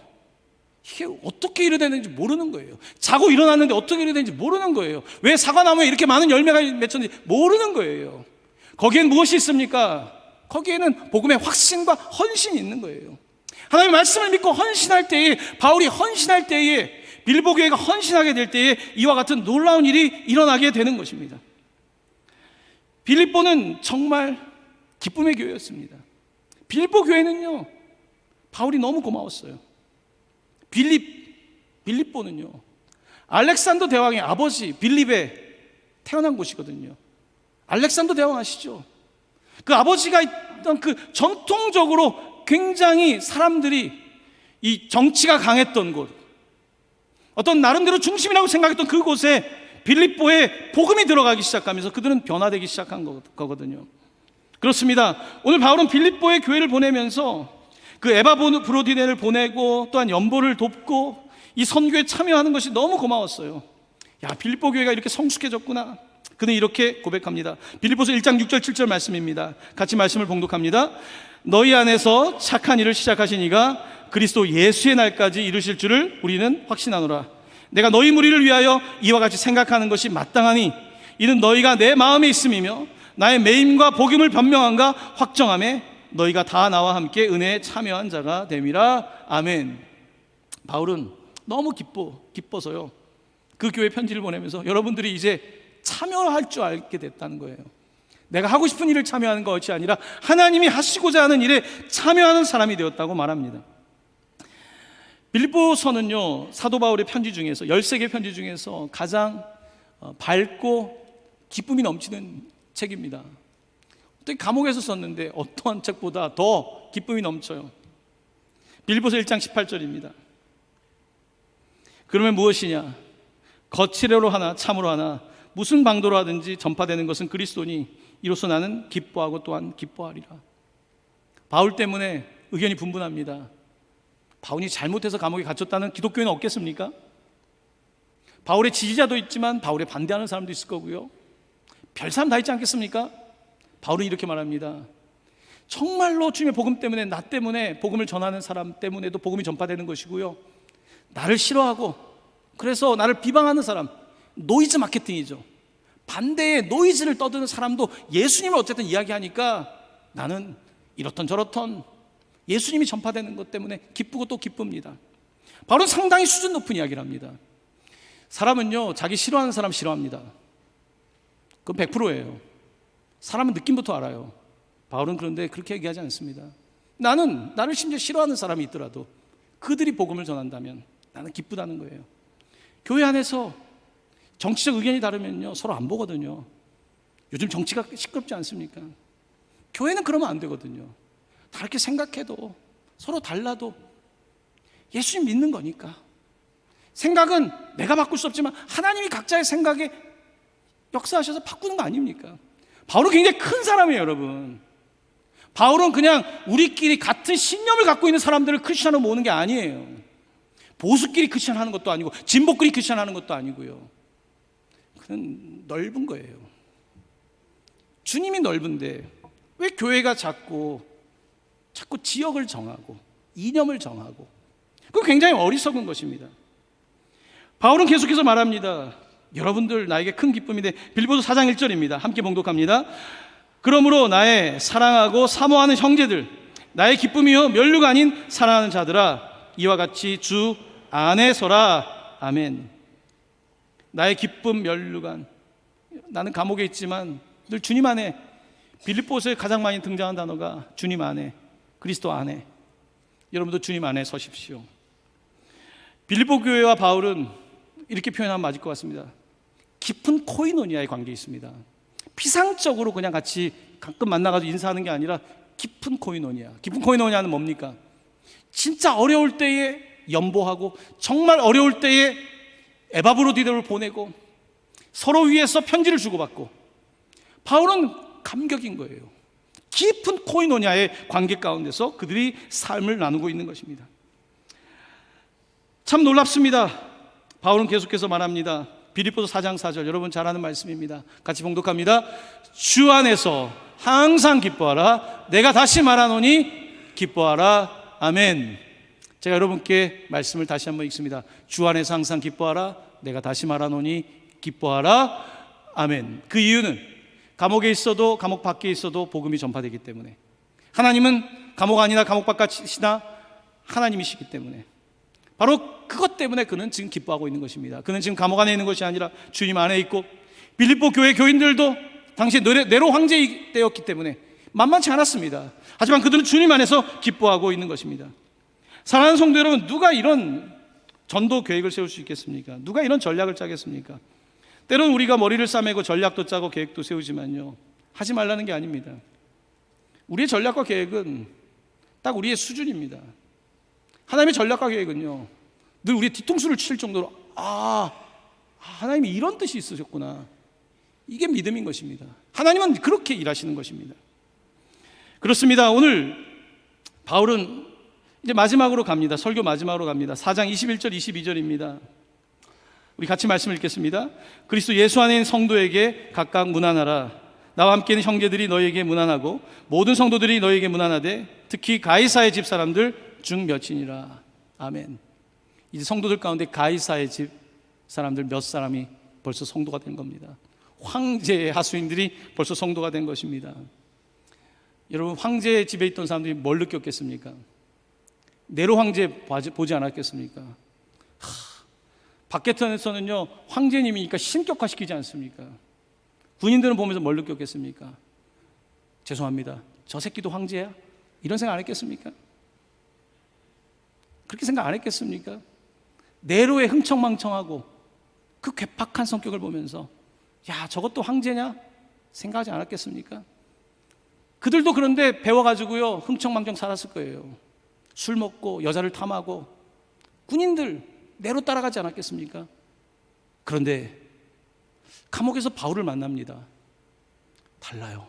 Speaker 1: 이게 어떻게 이루어지는지 모르는 거예요. 자고 일어났는데 어떻게 이루어지는지 모르는 거예요. 왜 사과나무에 이렇게 많은 열매가 맺혔는지 모르는 거예요. 거기엔 무엇이 있습니까? 거기에는 복음의 확신과 헌신이 있는 거예요. 하나님의 말씀을 믿고 헌신할 때에, 바울이 헌신할 때에, 빌립보 교회가 헌신하게 될 때에 이와 같은 놀라운 일이 일어나게 되는 것입니다. 빌립보는 정말 기쁨의 교회였습니다. 빌립보 교회는요, 바울이 너무 고마웠어요. 빌립보는요, 알렉산더 대왕의 아버지 빌립에 태어난 곳이거든요. 알렉산더 대왕 아시죠? 그 아버지가 있던 그 전통적으로 굉장히 사람들이 이 정치가 강했던 곳, 어떤 나름대로 중심이라고 생각했던 그곳에 빌립보에 복음이 들어가기 시작하면서 그들은 변화되기 시작한 거거든요. 그렇습니다. 오늘 바울은 빌립보의 교회를 보내면서 그 에바브로디네를 보내고 또한 연보를 돕고 이 선교에 참여하는 것이 너무 고마웠어요. 야, 빌립보 교회가 이렇게 성숙해졌구나. 그는 이렇게 고백합니다. 빌립보서 1장 6절 7절 말씀입니다. 같이 말씀을 봉독합니다. 너희 안에서 착한 일을 시작하신 이가 그리스도 예수의 날까지 이루실 줄을 우리는 확신하노라. 내가 너희 무리를 위하여 이와 같이 생각하는 것이 마땅하니 이는 너희가 내 마음에 있음이며 나의 매임과 복음을 변명함과 확정함에 너희가 다 나와 함께 은혜에 참여한 자가 됨이라. 아멘. 바울은 너무 기뻐서요, 그 교회 편지를 보내면서 여러분들이 이제 참여할 줄 알게 됐다는 거예요. 내가 하고 싶은 일을 참여하는 것이 아니라 하나님이 하시고자 하는 일에 참여하는 사람이 되었다고 말합니다. 빌립보서는요, 사도 바울의 편지 중에서 13개 편지 중에서 가장 밝고 기쁨이 넘치는 책입니다. 어떻게 감옥에서 썼는데 어떠한 책보다 더 기쁨이 넘쳐요. 빌립보서 1장 18절입니다. 그러면 무엇이냐? 거칠애로 하나 참으로 하나 무슨 방도로 하든지 전파되는 것은 그리스도니 이로써 나는 기뻐하고 또한 기뻐하리라. 바울 때문에 의견이 분분합니다. 바울이 잘못해서 감옥에 갇혔다는 기독교인은 없겠습니까? 바울의 지지자도 있지만 바울에 반대하는 사람도 있을 거고요. 별 사람 다 있지 않겠습니까? 바울은 이렇게 말합니다. 정말로 주님의 복음 때문에, 나 때문에, 복음을 전하는 사람 때문에도 복음이 전파되는 것이고요, 나를 싫어하고 그래서 나를 비방하는 사람, 노이즈 마케팅이죠. 반대의 노이즈를 떠드는 사람도 예수님을 어쨌든 이야기하니까 나는 이렇던 저렇던 예수님이 전파되는 것 때문에 기쁘고 또 기쁩니다. 바울은 상당히 수준 높은 이야기를 합니다. 사람은요, 자기 싫어하는 사람 싫어합니다. 그건 100%예요. 사람은 느낌부터 알아요. 바울은 그런데 그렇게 얘기하지 않습니다. 나를 심지어 싫어하는 사람이 있더라도 그들이 복음을 전한다면 나는 기쁘다는 거예요. 교회 안에서 정치적 의견이 다르면요, 서로 안 보거든요. 요즘 정치가 시끄럽지 않습니까? 교회는 그러면 안 되거든요. 다르게 생각해도, 서로 달라도 예수님 믿는 거니까. 생각은 내가 바꿀 수 없지만 하나님이 각자의 생각에 역사하셔서 바꾸는 거 아닙니까? 바울은 굉장히 큰 사람이에요, 여러분. 바울은 그냥 우리끼리 같은 신념을 갖고 있는 사람들을 크리스천으로 모으는 게 아니에요. 보수끼리 크리스천 하는 것도 아니고 진보끼리 크리스천 하는 것도 아니고요. 그는 넓은 거예요. 주님이 넓은데 왜 교회가 자꾸 지역을 정하고 이념을 정하고, 그건 굉장히 어리석은 것입니다. 바울은 계속해서 말합니다. 여러분들 나에게 큰 기쁨인데, 빌립보서 4장 1절입니다. 함께 봉독합니다. 그러므로 나의 사랑하고 사모하는 형제들, 나의 기쁨이요 면류가 아닌 사랑하는 자들아, 이와 같이 주 안에 서라. 아멘. 나의 기쁨 면류관, 나는 감옥에 있지만 늘 주님 안에. 빌립보서에 가장 많이 등장한 단어가 주님 안에, 그리스도 안에. 여러분도 주님 안에 서십시오. 빌립보 교회와 바울은 이렇게 표현하면 맞을 것 같습니다. 깊은 코이노니아의 관계에 있습니다. 피상적으로 그냥 같이 가끔 만나가지고 인사하는 게 아니라 깊은 코이노니아. 깊은 코이노니아는 뭡니까? 진짜 어려울 때에 연보하고, 정말 어려울 때에 에바브로디네를 보내고, 서로 위해서 편지를 주고받고. 바울은 감격인 거예요. 깊은 코이노니아의 관계 가운데서 그들이 삶을 나누고 있는 것입니다. 참 놀랍습니다. 바울은 계속해서 말합니다. 빌립보서 4장 4절, 여러분 잘 아는 말씀입니다. 같이 봉독합니다. 주 안에서 항상 기뻐하라. 내가 다시 말하노니 기뻐하라. 아멘. 제가 여러분께 말씀을 다시 한번 읽습니다. 주 안에서 항상 기뻐하라. 내가 다시 말하노니 기뻐하라. 아멘. 그 이유는 감옥에 있어도 감옥 밖에 있어도 복음이 전파되기 때문에, 하나님은 감옥 안이나 감옥 바깥이나 하나님이시기 때문에, 바로 그것 때문에 그는 지금 기뻐하고 있는 것입니다. 그는 지금 감옥 안에 있는 것이 아니라 주님 안에 있고, 빌립보 교회 교인들도 당시 네로 황제 때였기 때문에 만만치 않았습니다. 하지만 그들은 주님 안에서 기뻐하고 있는 것입니다. 사랑하는 성도 여러분, 누가 이런 전도 계획을 세울 수 있겠습니까? 누가 이런 전략을 짜겠습니까? 때로는 우리가 머리를 싸매고 전략도 짜고 계획도 세우지만요, 하지 말라는 게 아닙니다. 우리의 전략과 계획은 딱 우리의 수준입니다. 하나님의 전략과 계획은요, 늘 우리의 뒤통수를 칠 정도로 하나님이 이런 뜻이 있으셨구나, 이게 믿음인 것입니다. 하나님은 그렇게 일하시는 것입니다. 그렇습니다. 오늘 바울은 이제 마지막으로 갑니다. 설교 마지막으로 갑니다. 4장 21절 22절입니다. 우리 같이 말씀 읽겠습니다. 그리스도 예수 안에 있는 성도에게 각각 문안하라. 나와 함께 있는 형제들이 너희에게 문안하고 모든 성도들이 너희에게 문안하되 특히 가이사의 집 사람들 중 몇이니라. 아멘. 이제 성도들 가운데 가이사의 집 사람들 몇 사람이 벌써 성도가 된 겁니다. 황제의 하수인들이 벌써 성도가 된 것입니다. 여러분, 황제의 집에 있던 사람들이 뭘 느꼈겠습니까? 네로 황제 보지 않았겠습니까? 밖에서는요, 황제님이니까 신격화시키지 않습니까? 군인들은 보면서 뭘 느꼈겠습니까? 죄송합니다, 저 새끼도 황제야? 이런 생각 안 했겠습니까? 그렇게 생각 안 했겠습니까? 네로의 흥청망청하고 그 괴팍한 성격을 보면서 야, 저것도 황제냐? 생각하지 않았겠습니까? 그들도 그런데 배워가지고요, 흥청망청 살았을 거예요. 술 먹고 여자를 탐하고 군인들 네로 따라가지 않았겠습니까? 그런데 감옥에서 바울을 만납니다. 달라요.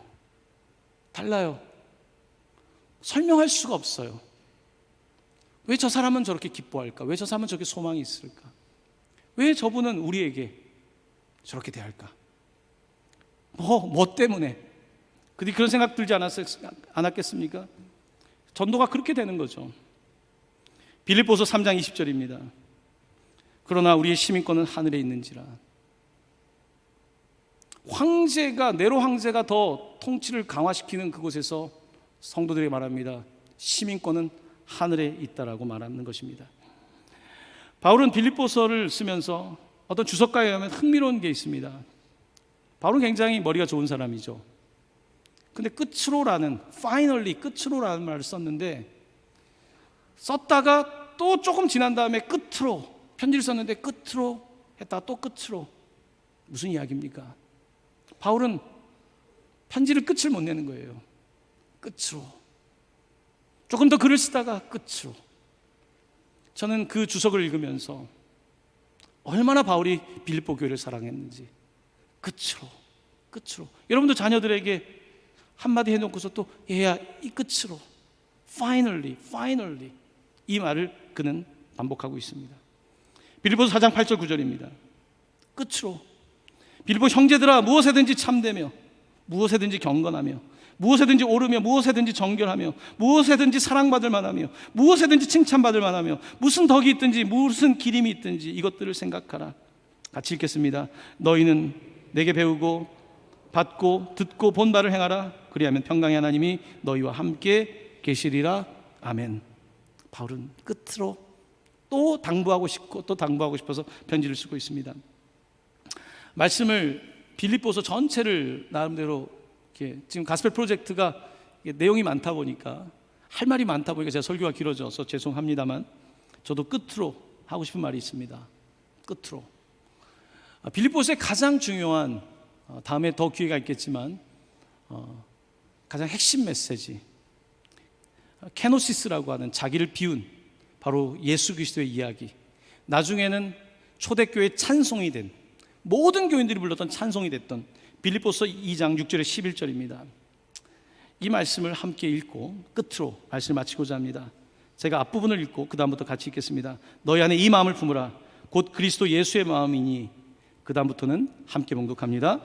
Speaker 1: 설명할 수가 없어요. 왜 저 사람은 저렇게 기뻐할까? 왜 저 사람은 저렇게 소망이 있을까? 왜 저분은 우리에게 저렇게 대할까? 뭐 때문에? 그들이 그런 생각 들지 않았겠습니까? 전도가 그렇게 되는 거죠. 빌립보서 3장 20절입니다. 그러나 우리의 시민권은 하늘에 있는지라. 네로 황제가 더 통치를 강화시키는 그곳에서 성도들에게 말합니다. 시민권은 하늘에 있다라고 말하는 것입니다. 바울은 빌립보서를 쓰면서 어떤 주석가에 가면 흥미로운 게 있습니다. 바울은 굉장히 머리가 좋은 사람이죠. 근데 finally 끝으로라는 말을 썼는데, 썼다가 또 조금 지난 다음에 끝으로, 편지를 썼는데 끝으로 했다가 또 끝으로. 무슨 이야기입니까? 바울은 편지를 끝을 못 내는 거예요. 끝으로. 조금 더 글을 쓰다가 끝으로. 저는 그 주석을 읽으면서 얼마나 바울이 빌립보 교회를 사랑했는지, 끝으로. 여러분도 자녀들에게 한마디 해놓고서 또 얘야, 이 끝으로, finally 이 말을 그는 반복하고 있습니다. 빌립보서 4장 8절 9절입니다. 끝으로. 빌립보 형제들아, 무엇에든지 참되며 무엇에든지 경건하며 무엇에든지 오르며 무엇에든지 정결하며 무엇에든지 사랑받을 만하며 무엇에든지 칭찬받을 만하며 무슨 덕이 있든지 무슨 기림이 있든지 이것들을 생각하라. 같이 읽겠습니다. 너희는 내게 배우고 받고 듣고 본 바를 행하라. 그리하면 평강의 하나님이 너희와 함께 계시리라. 아멘. 바울은 끝으로 또 당부하고 싶어서 편지를 쓰고 있습니다. 말씀을 빌립보서 전체를 나름대로 지금 가스펠 프로젝트가 내용이 많다 보니까, 할 말이 많다 보니까 제가 설교가 길어져서 죄송합니다만 저도 끝으로 하고 싶은 말이 있습니다. 끝으로. 빌립보서의 가장 중요한, 다음에 더 기회가 있겠지만 가장 핵심 메시지, 케노시스라고 하는 자기를 비운 바로 예수 그리스도의 이야기, 나중에는 초대교회의 찬송이 된, 모든 교인들이 불렀던 찬송이 됐던 빌립보서 2장 6절에 11절입니다. 이 말씀을 함께 읽고 끝으로 말씀을 마치고자 합니다. 제가 앞부분을 읽고 그 다음부터 같이 읽겠습니다. 너희 안에 이 마음을 품으라. 곧 그리스도 예수의 마음이니. 그 다음부터는 함께 봉독합니다.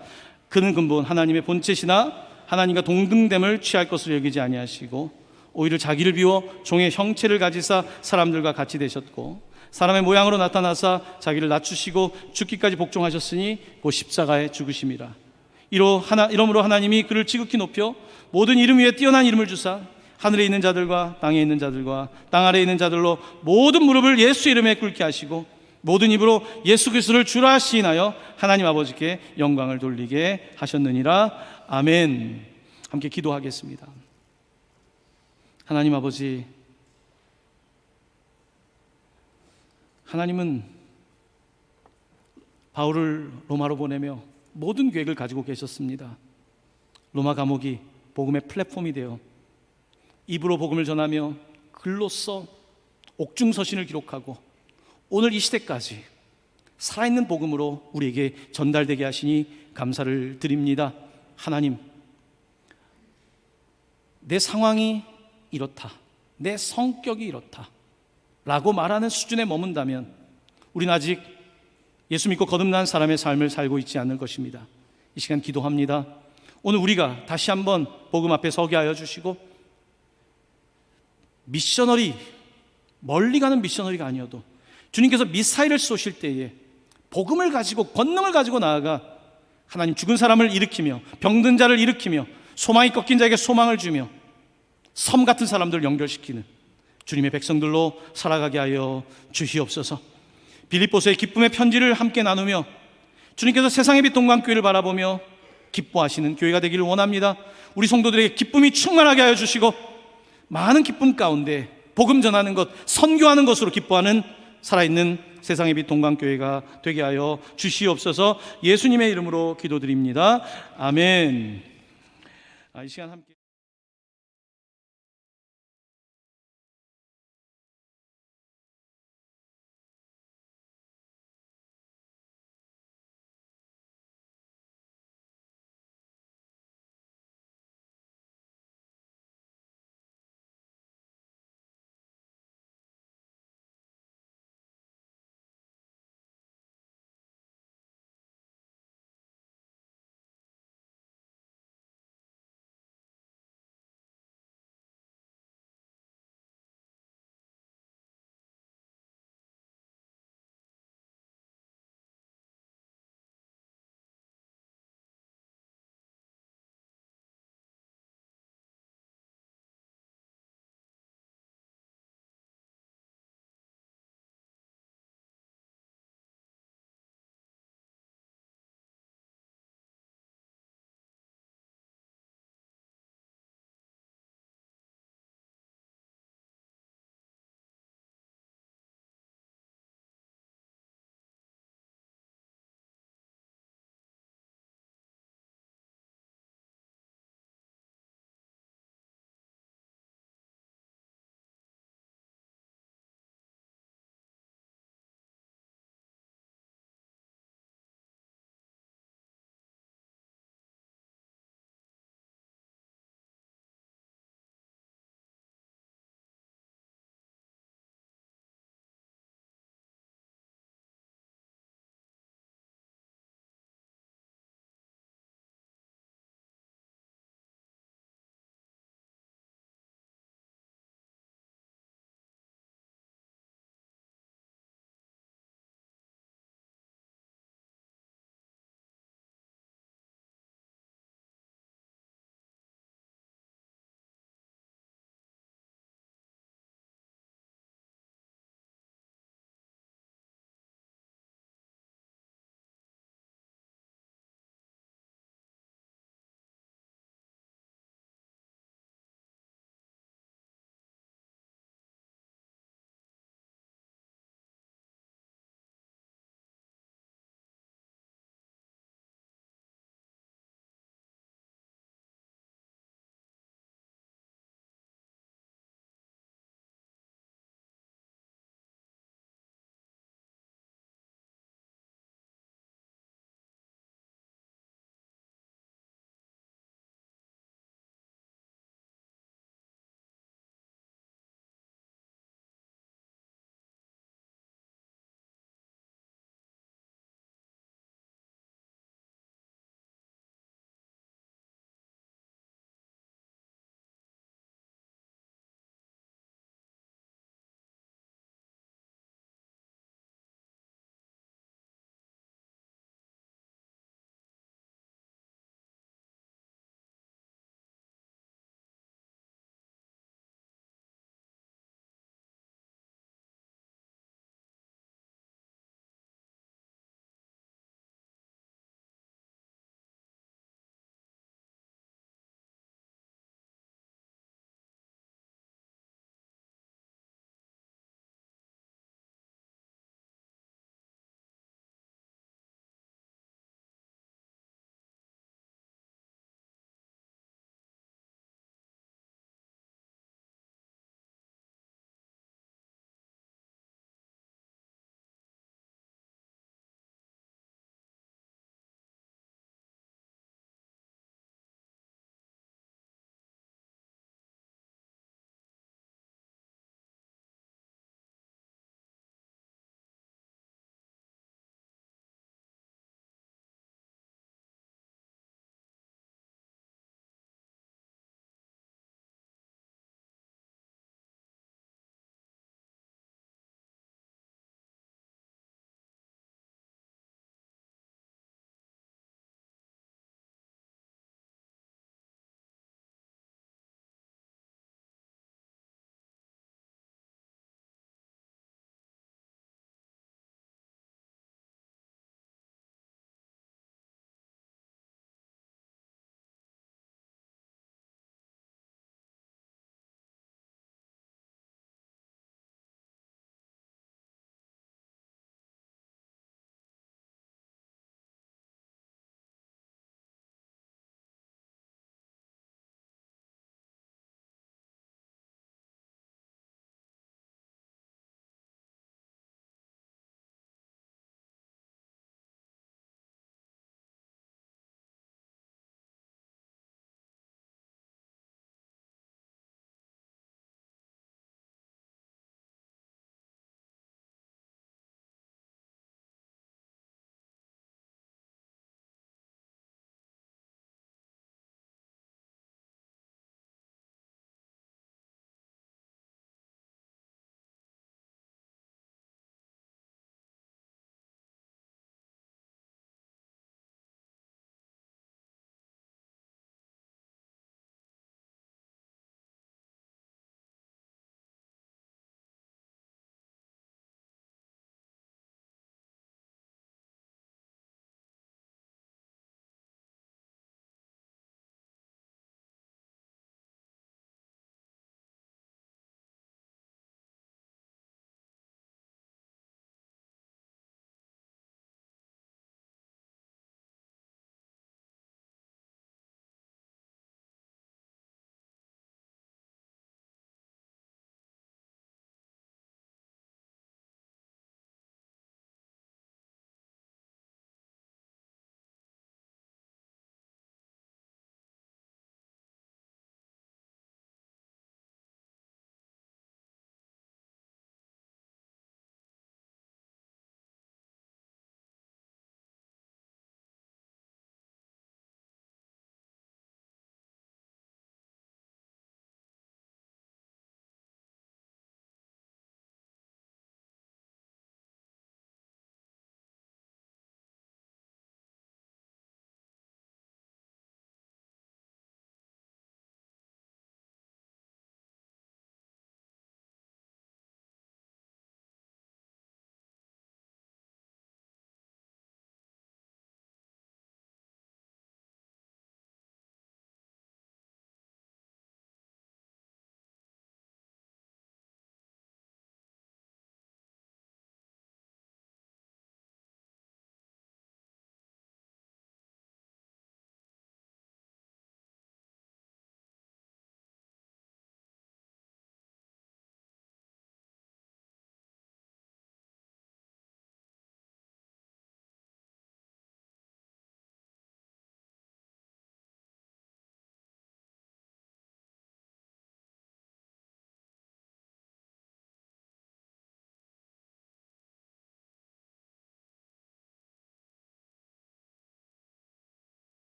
Speaker 1: 그는 근본 하나님의 본체시나 하나님과 동등됨을 취할 것을 여기지 아니하시고 오히려 자기를 비워 종의 형체를 가지사 사람들과 같이 되셨고 사람의 모양으로 나타나사 자기를 낮추시고 죽기까지 복종하셨으니 곧 십자가에 죽으심이라. 이러므로 하나님이 그를 지극히 높여 모든 이름 위에 뛰어난 이름을 주사 하늘에 있는 자들과 땅에 있는 자들과 땅 아래에 있는 자들로 모든 무릎을 예수 이름에 꿇게 하시고 모든 입으로 예수 그리스도를 주라 시인하여 하나님 아버지께 영광을 돌리게 하셨느니라. 아멘. 함께 기도하겠습니다. 하나님 아버지, 하나님은 바울을 로마로 보내며 모든 계획을 가지고 계셨습니다. 로마 감옥이 복음의 플랫폼이 되어 입으로 복음을 전하며 글로써 옥중서신을 기록하고 오늘 이 시대까지 살아있는 복음으로 우리에게 전달되게 하시니 감사를 드립니다. 하나님, 내 상황이 이렇다, 내 성격이 이렇다 라고 말하는 수준에 머문다면 우리는 아직 예수 믿고 거듭난 사람의 삶을 살고 있지 않을 것입니다. 이 시간 기도합니다. 오늘 우리가 다시 한번 복음 앞에 서게 하여 주시고 미셔너리, 멀리 가는 미셔너리가 아니어도 주님께서 미사일을 쏘실 때에 복음을 가지고, 권능을 가지고 나아가 하나님 죽은 사람을 일으키며 병든 자를 일으키며 소망이 꺾인 자에게 소망을 주며 섬 같은 사람들을 연결시키는 주님의 백성들로 살아가게 하여 주시옵소서. 빌립보서의 기쁨의 편지를 함께 나누며 주님께서 세상의 빛 동방교회를 바라보며 기뻐하시는 교회가 되기를 원합니다. 우리 성도들에게 기쁨이 충만하게 하여 주시고 많은 기쁨 가운데 복음 전하는 것, 선교하는 것으로 기뻐하는 살아있는 세상의 빛 동방교회가 되게 하여 주시옵소서. 예수님의 이름으로 기도드립니다. 아멘. 이 시간 함께